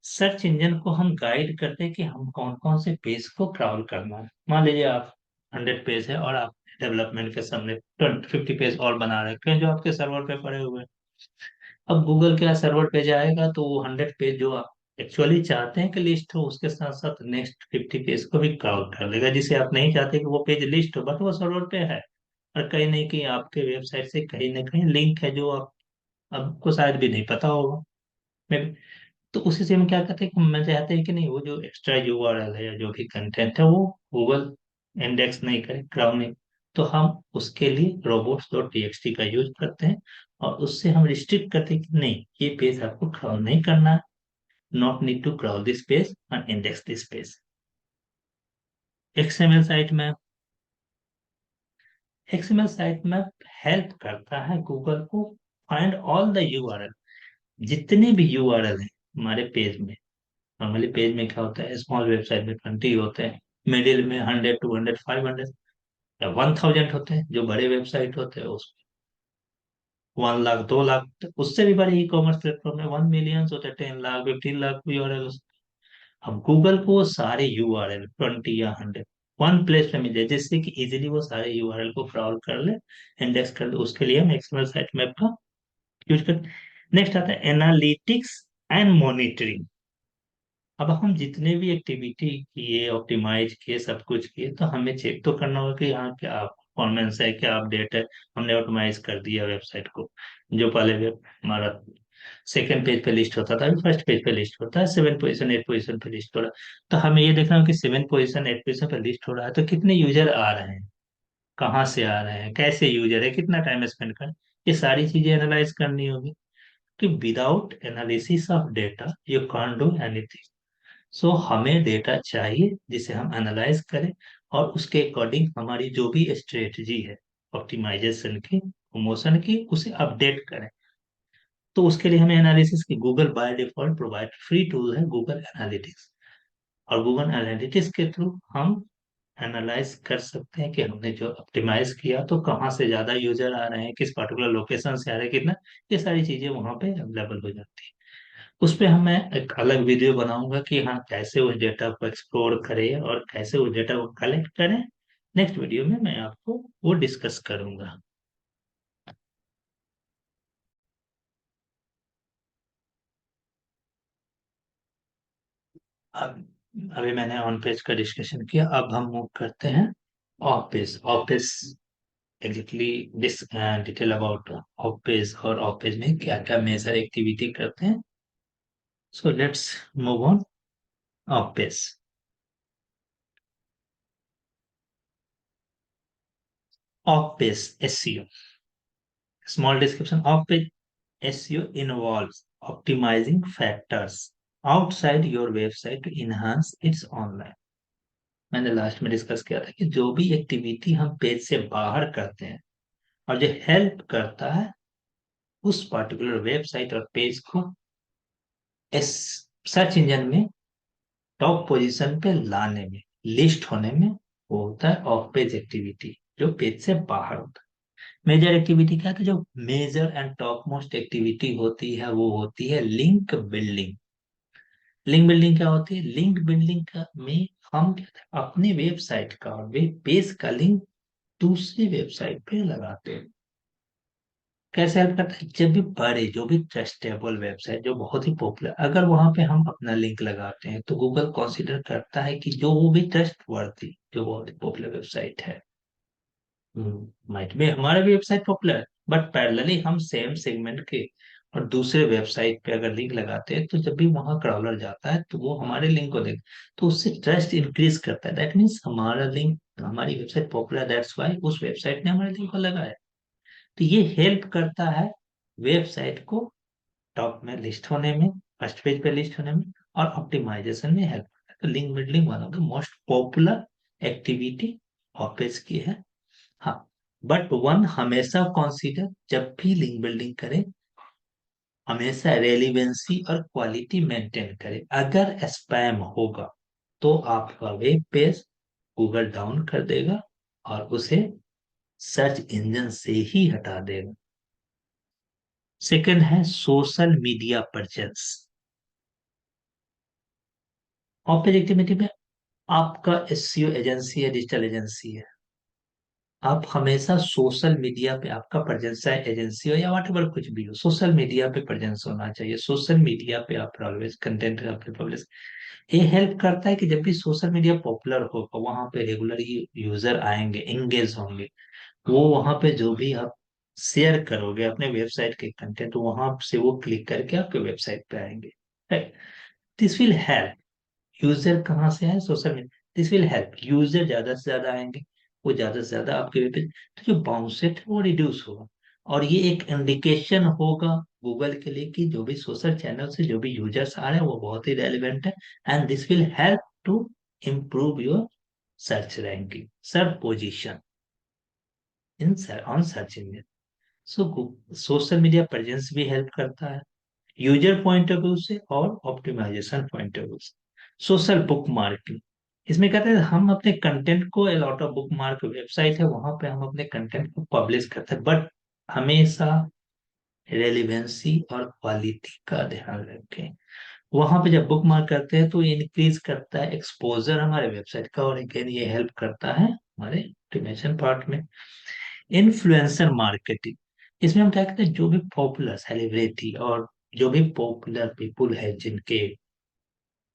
search engine को हम गाइड करते हैं कि हम कौन कौन से पेज को क्राउल करना है। मान लीजिए आप 100 पेज है और आप डेवलपमेंट के सामने 50 पेज और बना रखे हैं जो आपके सर्वर पे पड़े हुए हैं। अब गूगल क्या सर्वर पे जाएगा, तो वो 100 पेज जो आप एक्चुअली चाहते हैं कि लिस्ट हो, उसके साथ साथ नेक्स्ट 50 पेज को भी क्राउल कर लेगा, जिसे आप नहीं चाहते कि वो पेज लिस्ट हो, बट वो सर्वर पे है, और कहीं नहीं कहीं आपके वेबसाइट से कहीं ना कहीं लिंक है, जो आप आपको शायद भी नहीं पता होगा। तो उसी से हम क्या करते हैं कि मैं चाहते हैं कि नहीं, वो जो एक्स्ट्रा यूआरएल है या जो भी कंटेंट है वो गूगल इंडेक्स नहीं करे, क्राउन नहीं, तो हम उसके लिए रोबोट्स डॉट टीएक्सटी का यूज करते हैं, और उससे हम रिस्ट्रिक्ट करते हैं कि नहीं, ये पेज आपको क्राउन नहीं करना है, not need to crown this page और index this page. XML site map, XML site map help करता है गूगल को फाइंड ऑल द यूआरएल, जितने भी यूआरएल हैं हमारे पेज में। नॉर्मली पेज में क्या होता है, स्मॉल वेबसाइट में 20 होते हैं, मिडिल में 100, 200, 500 या 1000 होते हैं, जो बड़े वेबसाइट होते हैं उस 1 लाख, 2 लाख, उससे भी बड़े ई कॉमर्स प्लेटफॉर्म में 1 मिलियन होते हैं, 10 लाख, 15 लाख यूआरएल। अब गूगल को वो सारे यूआरएल 20 या 100 वन प्लेस पे मिल जाए, जिससे कि इजीली वो सारे यूआरएल को क्राउल कर ले, इंडेक्स कर ले। उसके लिए हम एक्सएमएल साइट मैप का यूज करते हैं। नेक्स्ट आता है एनालिटिक्स एंड मॉनिटरिंग। अब हम जितने भी एक्टिविटी किए, ऑप्टिमाइज किए, सब कुछ किए, तो हमें चेक तो करना होगा कि हाँ क्या परफॉर्मेंस है, क्या अपडेट है, हमने ऑप्टिमाइज कर दिया वेबसाइट को, जो पहले वेब हमारा सेकंड पेज पे लिस्ट होता था, अभी फर्स्ट पेज पे लिस्ट होता है, 7 पोजीशन 8 पोजीशन पे लिस्ट हो रहा है। तो हमें ये देखना है कि 7 पोजीशन 8 पोजीशन पे लिस्ट हो रहा है तो कितने यूजर आ रहे हैं, कहाँ से आ रहे हैं, कैसे यूजर है, कितना टाइम स्पेंड कर, ये सारी चीजें एनालाइज करनी होगी। कि without analysis of data you can't do anything. So हमें डेटा चाहिए जिसे हम एनालाइज करें, और उसके अकॉर्डिंग हमारी जो भी स्ट्रेटजी है ऑप्टिमाइजेशन की, प्रमोशन की, उसे अपडेट करें। तो उसके लिए हमें एनालिसिस की, Google by default provide free tool है गूगल एनालिटिक्स। और गूगल एनालिटिक्स के थ्रू हम एनालाइज कर सकते हैं कि हमने जो ऑप्टिमाइज किया तो कहाँ से ज्यादा यूजर आ रहे हैं, किस पर्टिकुलर लोकेशन से आ रहे हैं, कितना, ये सारी चीजें वहां पे अवेलेबल हो जाती है। उस पे हम मैं एक अलग वीडियो बनाऊंगा कि हाँ कैसे उस डेटा को एक्सप्लोर करें और कैसे उस डेटा को कलेक्ट करें। नेक्स्ट वीडियो में मैं आपको वो डिस्कस करूंगा। अब अभी मैंने ऑन पेज का डिस्कशन किया, अब हम मूव करते हैं off page. Off page exactly this detail about off page, और ऑफ पेज में क्या क्या मेजर एक्टिविटी करते हैं। So let's move on off page. Off page SEO, small description of page. SEO involves optimizing factors outside your website to enhance its online। मैंने last में discuss किया था कि जो भी एक्टिविटी हम पेज से बाहर करते हैं और जो हेल्प करता है उस पर्टिकुलर वेबसाइट और पेज को इस सर्च इंजन में टॉप पोजीशन पे लाने में, लिस्ट होने में, वो होता है ऑफ पेज एक्टिविटी, जो पेज से बाहर होता है। मेजर एक्टिविटी क्या है, जो major and top most activity होती है वो होती है लिंक बिल्डिंग। लिंक बिल्डिंग क्या होती है, लिंक बिल्डिंग का में हम क्या है, अपने वेबसाइट का और वेब पेज का लिंक दूसरी वेबसाइट पे लगाते हैं। कैसे हेल्प करता है, जब भी बड़े जो भी ट्रस्टेबल वेबसाइट जो बहुत ही पॉपुलर, अगर वहां पे हम अपना लिंक लगाते हैं तो गूगल कंसीडर करता है कि जो वो भी ट्रस्ट वर्दी, जो बहुत ही पॉपुलर वेबसाइट है, माइट भी हमारा भी वेबसाइट पॉपुलर है, बट पैरेलली हम सेम सेगमेंट के और दूसरे वेबसाइट पे अगर लिंक लगाते हैं तो जब भी वहां क्रॉलर जाता है तो वो हमारे लिंक को देख, तो उससे ट्रस्ट इंक्रीज करता है। दैट मीन्स हमारा लिंक, हमारी वेबसाइट पॉपुलर, दैट्स वाई उस वेबसाइट ने हमारे लिंक को लगाया। तो ये हेल्प करता है वेबसाइट को टॉप में लिस्ट होने में, फर्स्ट पेज पे लिस्ट होने में, और ऑप्टिमाइजेशन में हेल्प करता है। तो link building one of the most popular activity off page की है। हाँ, बट वन हमेशा कॉन्सिडर, जब भी लिंक बिल्डिंग करें हमेशा रेलिवेंसी और क्वालिटी मेंटेन करें। अगर स्पैम होगा तो आपका वेब पेज गूगल डाउन कर देगा और उसे सर्च इंजन से ही हटा देगा। सेकंड है सोशल मीडिया परचेस। ऑपेज एक्टिविटी में आपका एसईओ एजेंसी है, डिजिटल एजेंसी है, आप हमेशा सोशल मीडिया पे आपका प्रेजेंस, चाहे एजेंसी हो या व्हाटएवर कुछ भी हो, सोशल मीडिया पे प्रेजेंस होना चाहिए। सोशल मीडिया पे आप ऑलवेज कंटेंट अपने पब्लिश, ये हेल्प करता है कि जब भी सोशल मीडिया पॉपुलर होगा वहां पे रेगुलरली यूजर आएंगे, एंगेज होंगे, वो वहां पे जो भी आप शेयर करोगे अपने वेबसाइट के कंटेंट, वहां से वो क्लिक करके आपके वेबसाइट पे आएंगे। दिस विल हेल्प यूजर, कहाँ से है, social media, this will help user ज्यादा से ज्यादा आएंगे, वो ज्यादा से ज्यादा आपके वेब पेज, तो जो बाउंस रेट है वो रिड्यूस होगा। और ये एक इंडिकेशन होगा गूगल के लिए कि जो भी सोशल चैनल से जो भी यूजर्स आ रहे हैं वो बहुत ही रेलिवेंट है, and this will help to improve your search ranking, search position in on search engine. So social media presence भी हेल्प करता है यूजर पॉइंट ऑफ व्यू से और ऑप्टिमाइजेशन पॉइंट ऑफ व्यू से। सोशल बुक मार्किंग, इसमें कहते हैं हम अपने कंटेंट को, a lot of book mark website है वहां पे हम अपने कंटेंट को पब्लिश करते हैं, बट हमेशा रेलिवेंसी और क्वालिटी का ध्यान रखें। वहां पे जब बुक मार्क करते हैं तो ये इंक्रीज करता है एक्सपोजर हमारे वेबसाइट का, और अगेन ये हेल्प करता है हमारे ऑप्टिमाइजेशन पार्ट में। इन्फ्लुएंसर मार्केटिंग, इसमें हम क्या कहते हैं, जो भी पॉपुलर सेलिब्रिटी और जो भी पॉपुलर पीपुल है जिनके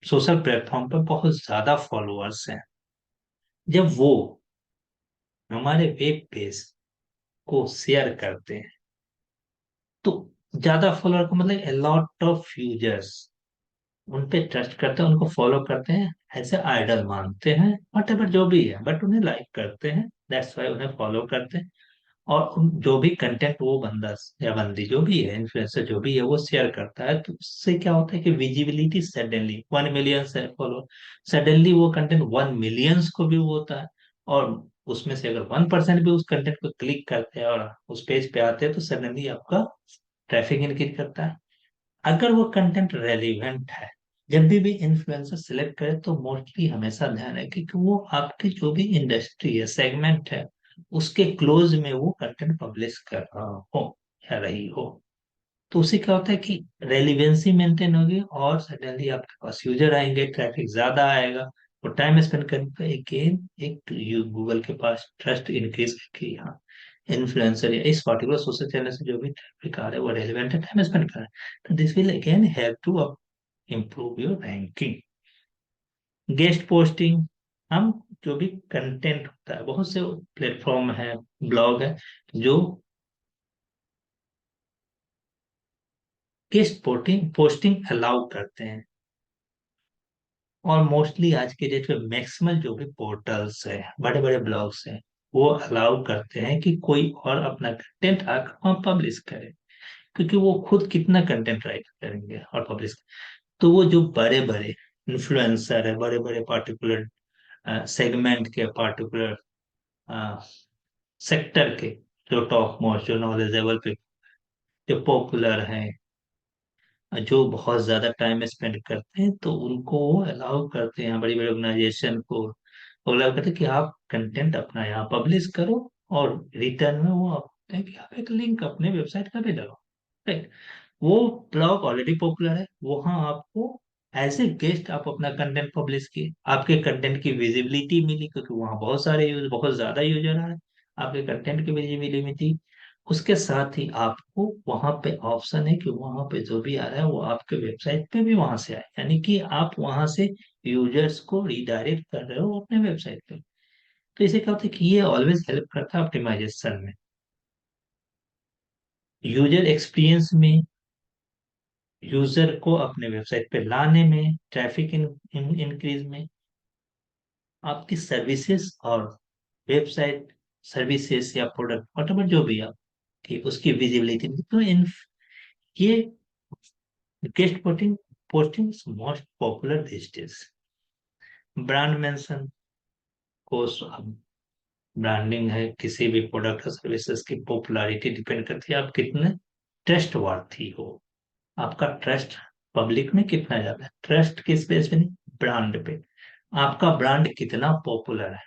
सोशल प्लेटफॉर्म पर बहुत ज्यादा फॉलोअर्स हैं, जब वो हमारे वेब पेज को शेयर करते हैं तो ज्यादा फॉलोअर का मतलब a lot of users उन पे ट्रस्ट करते हैं, उनको फॉलो करते हैं, ऐसे आइडल मानते हैं, वट एवर जो भी है, बट उन्हें लाइक करते हैं, दैट्स वाई उन्हें फॉलो करते हैं। और जो भी कंटेंट वो बंदा या बंदी जो भी है, इन्फ्लुएंसर जो भी है, वो शेयर करता है, तो उससे क्या होता है कि विजिबिलिटी सडनली 1 मिलियन से फॉलो, सडनली वो कंटेंट 1 मिलियंस को भी होता है। और उसमें से अगर 1% भी उस कंटेंट को क्लिक करते हैं और उस पेज पे आते हैं, तो सडनली आपका ट्रैफिक इंक्रीज करता है। अगर वो कंटेंट रेलिवेंट है, जब भी इन्फ्लुएंसर सिलेक्ट करे, तो मोस्टली हमेशा ध्यान रखें कि वो आपकी जो भी इंडस्ट्री है, सेगमेंट है, उसके क्लोज में वो कंटेंट पब्लिश कर रहा हो या रही हो। तो उससे क्या होता है कि रेलिवेंसी मेंटेन होगी, और सडनली आपके पास यूजर आएंगे, ट्रैफिक ज्यादा आएगा, और टाइम स्पेंड करने पर अगेन एक गूगल के पास ट्रस्ट इंक्रीज कि हाँ, इन्फ्लुएंसर या इस पर्टिकुलर सोशल चैनल से जो भी ट्रैफिक आ रहा है वो रेलिवेंट है, टाइम स्पेंड कर रहा है, तो this will again help to improve your ranking. Guest posting, हम जो भी कंटेंट होता है, बहुत से प्लेटफॉर्म है, ब्लॉग है, जो गेस्ट पोस्टिंग पोस्टिंग अलाउ करते हैं। और मोस्टली आज के डेट में मैक्सिमम जो भी पोर्टल्स है, बड़े बड़े ब्लॉग्स हैं, वो अलाउ करते हैं कि कोई और अपना कंटेंट आकर वहाँ पब्लिश करे, क्योंकि वो खुद कितना कंटेंट राइट करेंगे और पब्लिश। तो वो जो बड़े बड़े इन्फ्लुएंसर है, बड़े बड़े पार्टिकुलर सेगमेंट के, पार्टिकुलर सेक्टर के, जो टॉप मोस्ट, जो नॉलेजेबल पे, जो पॉपुलर हैं, जो बहुत ज्यादा टाइम स्पेंड करते हैं, तो उनको वो अलाउ करते हैं, बड़ी बड़ी ऑर्गेनाइजेशन को अलाउ करते हैं कि आप कंटेंट अपना यहाँ पब्लिश करो, और रिटर्न में वो आपको है कि आप एक लिंक अपने वेबसाइट का भी लगाओ, राइट। वो ब्लॉग ऑलरेडी पॉपुलर है, वहां आपको एज ए गेस्ट आप अपना कंटेंट पब्लिश किए, आपके कंटेंट की विजिबिलिटी मिली, क्योंकि वहां बहुत सारे यूज, बहुत ज्यादा यूजर आ रहे हैं, आपके कंटेंट की विजिबिलिटी मिली। उसके साथ ही आपको वहां पे ऑप्शन है कि वहां पे जो भी आ रहा है वो आपके वेबसाइट पे भी वहां से आए, यानी कि आप वहां से यूजर्स को रिडायरेक्ट कर रहे हो अपने वेबसाइट पे। तो इसे क्या होता है कि ये ऑलवेज हेल्प करता है ऑप्टिमाइजेशन में, यूजर एक्सपीरियंस में, यूजर को अपने वेबसाइट पे लाने में, ट्रैफिक इंक्रीज में, आपकी सर्विसेज और वेबसाइट सर्विसेज या प्रोडक्ट वhatever जो भी आप की उसकी विजिबिलिटी। तो इन ये guest posting posting most popular this days. Brand mention को, ब्रांडिंग है किसी भी प्रोडक्ट और सर्विसेज की पॉपुलैरिटी डिपेंड करती है आप कितने ट्रस्ट वर्थी हो, आपका ट्रस्ट पब्लिक में कितना ज्यादा है, ट्रस्ट किस बेस पे नहीं, ब्रांड पे, आपका ब्रांड कितना पॉपुलर है।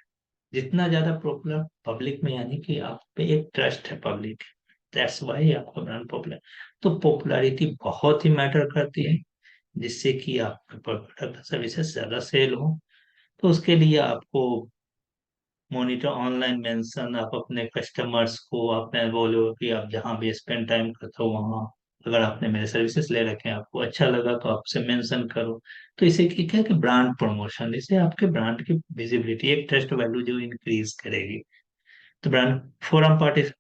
जितना ज्यादा पॉपुलर पब्लिक में, यानी कि आप पे एक ट्रस्ट है पब्लिक, दैट्स वाई आपका ब्रांड पॉपुलर। तो पॉपुलैरिटी बहुत ही मैटर करती है, जिससे कि आपका प्रोडक्ट सर्विसेज ज्यादा सेल हो। तो उसके लिए आपको मॉनिटर ऑनलाइन मेंशन, आप अपने कस्टमर्स को आपने बोलो कि आप जहाँ भी स्पेंड टाइम करते हो वहाँ, अगर आपने मेरे सर्विसेज ले रखे हैं, आपको अच्छा लगा, तो आपसे मेंशन करो। तो इसे क्या है कि ब्रांड प्रमोशन, इसे आपके ब्रांड की विजिबिलिटी, एक ट्रस्ट वैल्यू जो इंक्रीज करेगी। तो brand forum participation,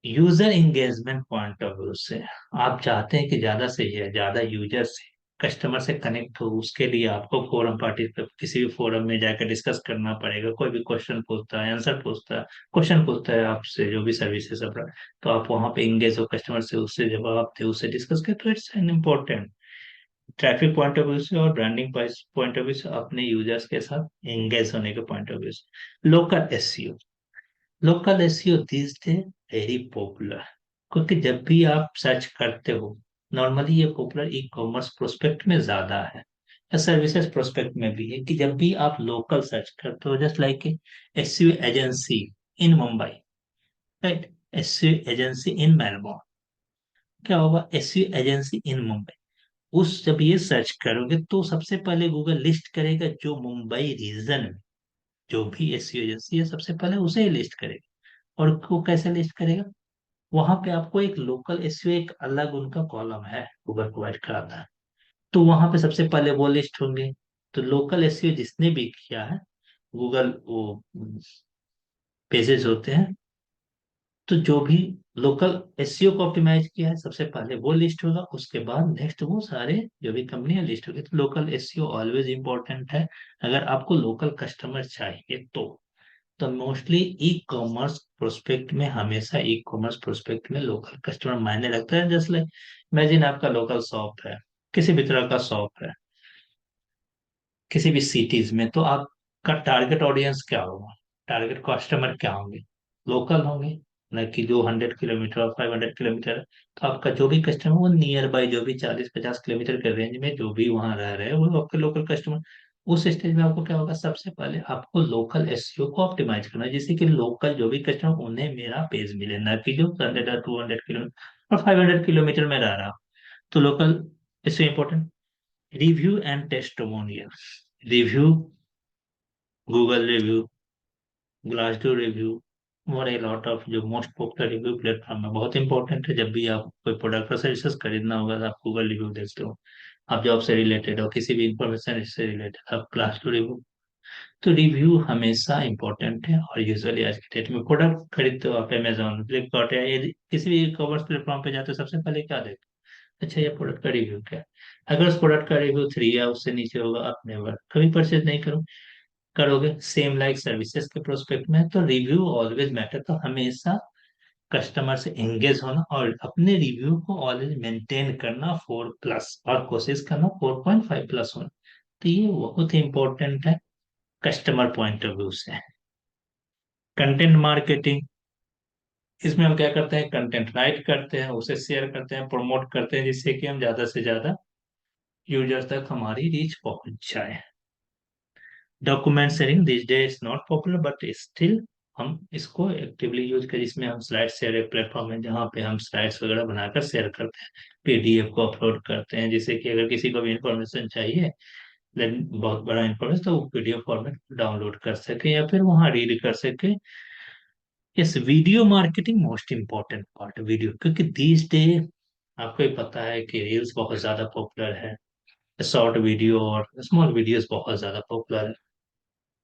user engagement point of view से, आप चाहते हैं कि ज्यादा से ज्यादा यूजर से, कस्टमर से कनेक्ट हो, उसके लिए आपको फोरम पार्टी किसी भी फोरम में जाकर डिस्कस करना पड़ेगा। कोई भी क्वेश्चन पूछता है, आंसर पूछता है, क्वेश्चन पूछता है आपसे, जो भी सर्विसेज है, तो आप वहां पे इंगेज हो कस्टमर से, उससे जवाब दे, उससे डिस्कस करें, तो it's an important traffic point of view से और ब्रांडिंग पॉइंट ऑफ व्यू से, अपने यूजर्स के साथ एंगेज होने के पॉइंट ऑफ व्यू से। Local SEO, local SEO this day very popular, क्योंकि जब भी आप सर्च करते हो, नॉर्मली ये पॉपुलर ई कॉमर्स प्रोस्पेक्ट में ज्यादा है, या सर्विसेज प्रोस्पेक्ट में भी है, कि जब भी आप लोकल सर्च करते हो, जस्ट लाइक एसईओ एजेंसी इन मुंबई, राइट, एसईओ एजेंसी इन मेलबोर्न, क्या होगा, एसईओ एजेंसी इन मुंबई, उस जब ये सर्च करोगे, तो सबसे पहले गूगल लिस्ट करेगा जो मुंबई रीजन में जो भी एसईओ एजेंसी है, सबसे पहले उसे ही लिस्ट करेगा। और को कैसे लिस्ट करेगा, वहां पे आपको एक लोकल एसईओ, एक अलग उनका कॉलम है, गूगल प्रोवाइड कराता है, तो वहां पे सबसे पहले वो लिस्ट होंगे। तो लोकल एसईओ जिसने भी किया है, गूगल वो पेजेस होते हैं, तो जो भी लोकल एसईओ को ऑप्टिमाइज किया है सबसे पहले वो लिस्ट होगा, उसके बाद नेक्स्ट वो सारे जो भी कंपनियां लिस्ट होगी। तो लोकल एसईओ ऑलवेज इंपॉर्टेंट है अगर आपको लोकल कस्टमर चाहिए तो मोस्टली ई कॉमर्स प्रोस्पेक्ट में, हमेशा ई कॉमर्स प्रोस्पेक्ट में लोकल कस्टमर मायने रखता है। जस्ट लाइक इमेजिन आपका लोकल शॉप है, किसी भी तरह का शॉप है किसी भी सिटीज में, तो आपका टारगेट ऑडियंस क्या होगा, टारगेट कस्टमर क्या होंगे, लोकल होंगे। न कि जो 100 किलोमीटर और 500 किलोमीटर है। तो आपका जो भी कस्टमर वो नियर बाई जो भी 40-50 किलोमीटर के रेंज में जो भी वहां रह रहे हैं वो आपके लोकल कस्टमर। उस स्टेज में आपको क्या होगा, सबसे पहले आपको लोकल एसईओ को ऑप्टिमाइज करना है, जिससे कि लोकल जो भी कस्टमर उन्हें मेरा पेज मिले, ना कि जो 100 और 200 किलोमीटर और 500 किलोमीटर में रह रहा। तो लोकल इससे important. Review and testimonial. Review, Google review, Glassdoor review और ए लॉट ऑफ जो मोस्ट पॉपुलर रिव्यू प्लेटफॉर्म है, बहुत इंपॉर्टेंट है। जब भी आप कोई प्रोडक्ट और सर्विसेज खरीदना होगा तो आप गूगल रिव्यू देखते हो। आप जॉब से रिलेटेड हो, किसी भी इंफॉर्मेशन से रिलेटेड, आप ग्लासडोर रिव्यू। तो रिव्यू हमेशा इंपॉर्टेंट है। और यूजुअली आज के डेट में प्रोडक्ट खरीदते हो आप अमेजोन, फ्लिपकार्ट या किसी भी कॉमर्स प्लेटफॉर्म पे जाते हो, सबसे पहले क्या देखते हो, अच्छा ये प्रोडक्ट का रिव्यू क्या है। अगर उस प्रोडक्ट का रिव्यू 3 या उससे नीचे होगा, आप नेवर कभी परचेज नहीं करोगे। सेम लाइक सर्विसेज के प्रोस्पेक्ट में, तो रिव्यू ऑलवेज मैटर। तो हमेशा कस्टमर से एंगेज होना और अपने रिव्यू को ऑलवेज मेंटेन करना 4+ और कोशिश करना 4.5+ होना। तो ये बहुत इंपॉर्टेंट है कस्टमर पॉइंट ऑफ व्यू से। कंटेंट मार्केटिंग, इसमें हम क्या करते हैं, कंटेंट राइट करते हैं, उसे शेयर करते हैं, प्रमोट करते हैं, जिससे कि हम ज्यादा से ज्यादा यूजर तक हमारी रीच पहुंच जाए। Document sharing this day is not popular but still हम इसको एक्टिवली यूज करें, जिसमें हम स्लाइड शेयर, एक प्लेटफॉर्म है जहाँ पे हम स्लाइड्स वगैरह बनाकर शेयर करते हैं, पीडीएफ को अपलोड करते हैं, जिससे कि अगर किसी को भी इंफॉर्मेशन चाहिए, देन बहुत बड़ा इंफॉर्मेशन, तो वो पीडीएफ फॉर्मेट डाउनलोड कर सके या फिर वहाँ रीड कर सके। Yes, video marketing most important part, video, क्योंकि दिस डे आपको ही पता है कि रील्स बहुत ज्यादा पॉपुलर है, शॉर्ट वीडियो और स्मॉल वीडियोस बहुत ज्यादा पॉपुलर है।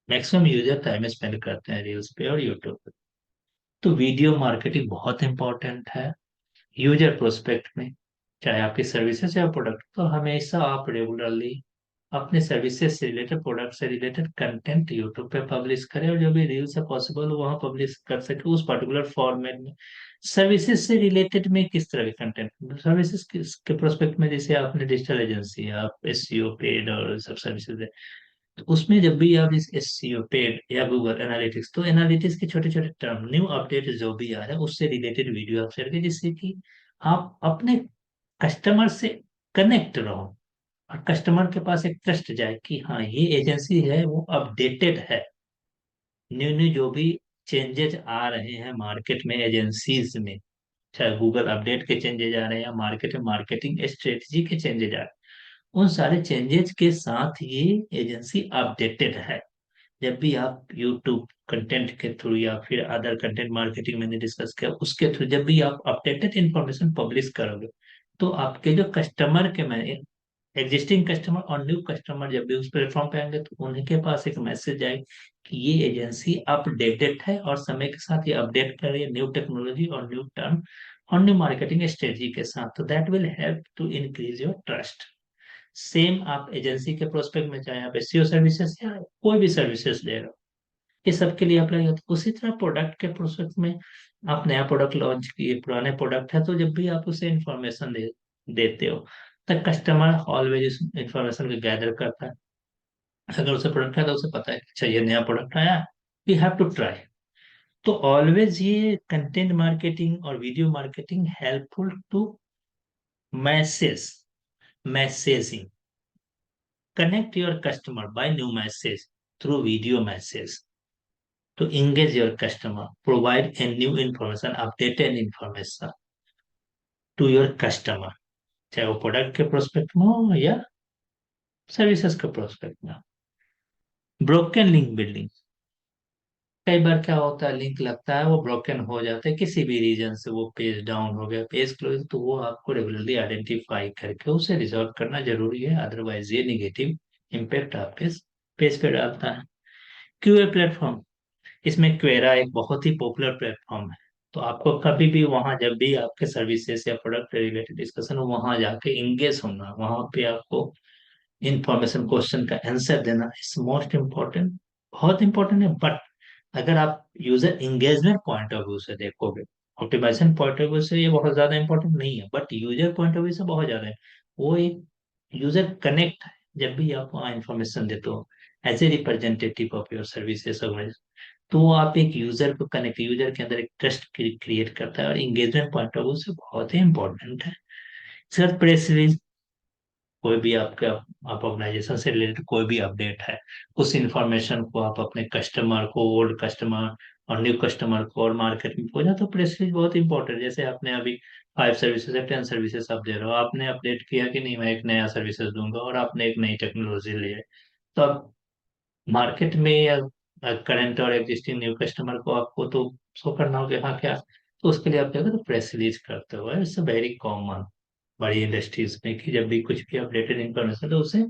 मैक्सिमम यूजर टाइम स्पेंड करते हैं रील्स पे और यूट्यूब पे। तो वीडियो मार्केटिंग बहुत इंपॉर्टेंट है यूजर प्रोस्पेक्ट में, चाहे आपकी सर्विसेज या प्रोडक्ट। तो हमेशा आप रेगुलरली अपने सर्विसेज से रिलेटेड, प्रोडक्ट से रिलेटेड कंटेंट यूट्यूब पे पब्लिश करें, और जो भी रील्स है पॉसिबल हो वहाँ पब्लिश कर सके उस पर्टिकुलर फॉर्मेट में। सर्विसेज से रिलेटेड में किस तरह के कंटेंट, सर्विसेज के प्रोस्पेक्ट में, जैसे आपने डिजिटल एजेंसी, आप एसईओ पेड और सब सर्विसेज, तो उसमें जब भी आप इस एसईओ पेड या गूगल एनालिटिक्स, तो एनालिटिक्स के छोटे छोटे टर्म, न्यू अपडेट जो भी आ रहा है उससे रिलेटेड वीडियो आप शेयर करिए, जिससे कि आप अपने कस्टमर से कनेक्ट रहो और कस्टमर के पास एक ट्रस्ट जाए कि हाँ ये एजेंसी है वो अपडेटेड है। न्यू न्यू जो भी चेंजेस आ रहे हैं मार्केट में एजेंसीज में, चाहे गूगल अपडेट के चेंजेस आ रहे हैं या मार्केट में मार्केटिंग स्ट्रेटजी के चेंजेस आ रहे हैं, उन सारे चेंजेस के साथ ये एजेंसी अपडेटेड है। जब भी आप यूट्यूब कंटेंट के थ्रू या फिर अदर कंटेंट मार्केटिंग मैंने डिस्कस किया उसके थ्रू, जब भी आप अपडेटेड इंफॉर्मेशन पब्लिश करोगे, तो आपके जो कस्टमर के, मैं एग्जिस्टिंग कस्टमर और न्यू कस्टमर जब भी उस प्लेटफॉर्म पे आएंगे तो उनके पास एक मैसेज आए कि ये एजेंसी अपडेटेड है और समय के साथ ये अपडेट कर रही है, न्यू टेक्नोलॉजी और न्यू टर्म और न्यू मार्केटिंग स्ट्रेटजी के साथ। तो that will help to increase your trust. Same आप एजेंसी के प्रोस्पेक्ट में, चाहे आप एसईओ सर्विसेज या कोई भी सर्विसेज दे रहे हो, ये सब के लिए अप्लाई होता है। उसी तरह प्रोडक्ट के प्रोस्पेक्ट में, आप नया प्रोडक्ट लॉन्च किए, पुराने प्रोडक्ट है, तो जब भी आप उसे इंफॉर्मेशन देते हो, तो कस्टमर ऑलवेज इस इंफॉर्मेशन को गैदर करता है। अगर उसे प्रोडक्ट है तो उसे पता है कि अच्छा ये नया प्रोडक्ट आया, वी हैव टू ट्राई। तो ऑलवेज ये कंटेंट मार्केटिंग और video marketing helpful to message, messaging, connect your customer by new message through video message to engage your customer, provide a new information, updated information to your customer, चाहे वो product के prospect में हो या services के prospect में हो। Broken link building, कई बार क्या होता है, लिंक लगता है वो ब्रोकन हो जाता है किसी भी रीजन से, वो पेज डाउन हो गया, पेज क्लोज, तो वो आपको रेगुलरली आइडेंटिफाई करके उसे रिजॉल्व करना जरूरी है, अदरवाइज ये निगेटिव इम्पैक्ट आपके पेज पे डालता है। क्यूए प्लेटफॉर्म, इसमें क्वेरा एक बहुत ही पॉपुलर प्लेटफॉर्म है। तो आपको कभी भी वहां, जब भी आपके सर्विसेज या प्रोडक्ट रिलेटेड डिस्कशन हो, वहां जाके इंगेज होना, वहां पे आपको इंफॉर्मेशन क्वेश्चन का आंसर देना इज मोस्ट इम्पोर्टेंट, बहुत इंपॉर्टेंट है। बट अगर आप user engagement point of view से देखोगे, ऑप्टिमाइजेशन पॉइंट ऑफ व्यू से ये बहुत ज्यादा इंपॉर्टेंट नहीं है, but user point of view से बहुत ज्यादा है। वो एक यूजर कनेक्ट है, जब भी आप वहाँ इंफॉर्मेशन देते हो as a representative of your services organization, तो वो आप एक यूजर को कनेक्ट, यूजर के अंदर एक ट्रस्ट क्रिएट करता है, और इंगेजमेंट पॉइंट ऑफ व्यू से बहुत ही इंपॉर्टेंट है। सर प्रेस रिलीज, कोई भी आपका, आप ऑर्गेनाइजेशन से रिलेटेड कोई भी अपडेट है, उस इंफॉर्मेशन को आप अपने कस्टमर को, ओल्ड कस्टमर और न्यू कस्टमर को, और मार्केट में पहुंचा, तो प्रेस रिलीज बहुत इंपॉर्टेंट। जैसे आपने अभी 5 सर्विसेज है, 10 सर्विसेज आप दे रहे हो, आपने अपडेट किया कि नहीं मैं एक नया सर्विसेज दूंगा, और आपने एक नई टेक्नोलॉजी ली है, तो आप मार्केट में या करंट और एग्जिस्टिंग न्यू कस्टमर को आपको तो शो करना होगा हाँ क्या, तो उसके लिए आप क्या करो, प्रेस रिलीज करते हो। इट्स वेरी कॉमन बड़ी इंडस्ट्रीज में कि जब भी कुछ भी अपडेटेड इंफॉर्मेशन है, उसे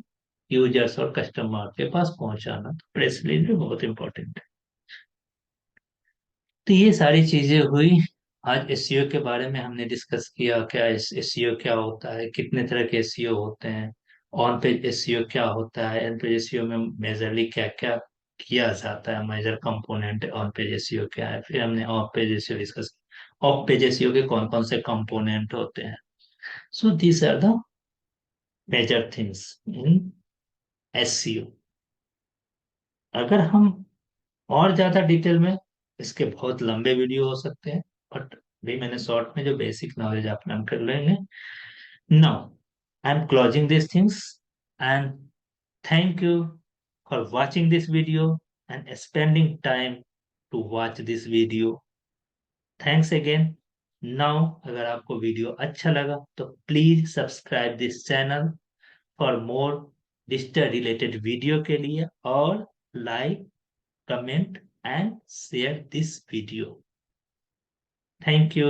यूजर्स और कस्टमर के पास पहुंचाना, तो प्रेस रिलीज भी बहुत इंपॉर्टेंट है। तो ये सारी चीजें हुई। आज एसईओ के बारे में हमने डिस्कस किया, क्या एसईओ क्या होता है, कितने तरह के एसईओ होते हैं, ऑन पेज एसईओ क्या होता है, एन पेज एसईओ में मेजरली क्या क्या किया जाता है, major component on page SEO क्या है, फिर हमने ऑफ पेज एसईओ डिस्कस किया, ऑफ पेज एसईओ के कौन कौन से कंपोनेंट होते हैं। So these are the major things in SEO. अगर हम और ज्यादा डिटेल में, इसके बहुत लंबे वीडियो हो सकते हैं, बट भी मैंने शॉर्ट में जो बेसिक नॉलेज आप लर्न कर लेंगे। Now I am closing this things, and thank you for watching this video and spending time to watch this video. Thanks again. Now अगर आपको वीडियो अच्छा लगा तो please subscribe this channel for more digital related video के लिए, और like, comment and share this video. Thank you.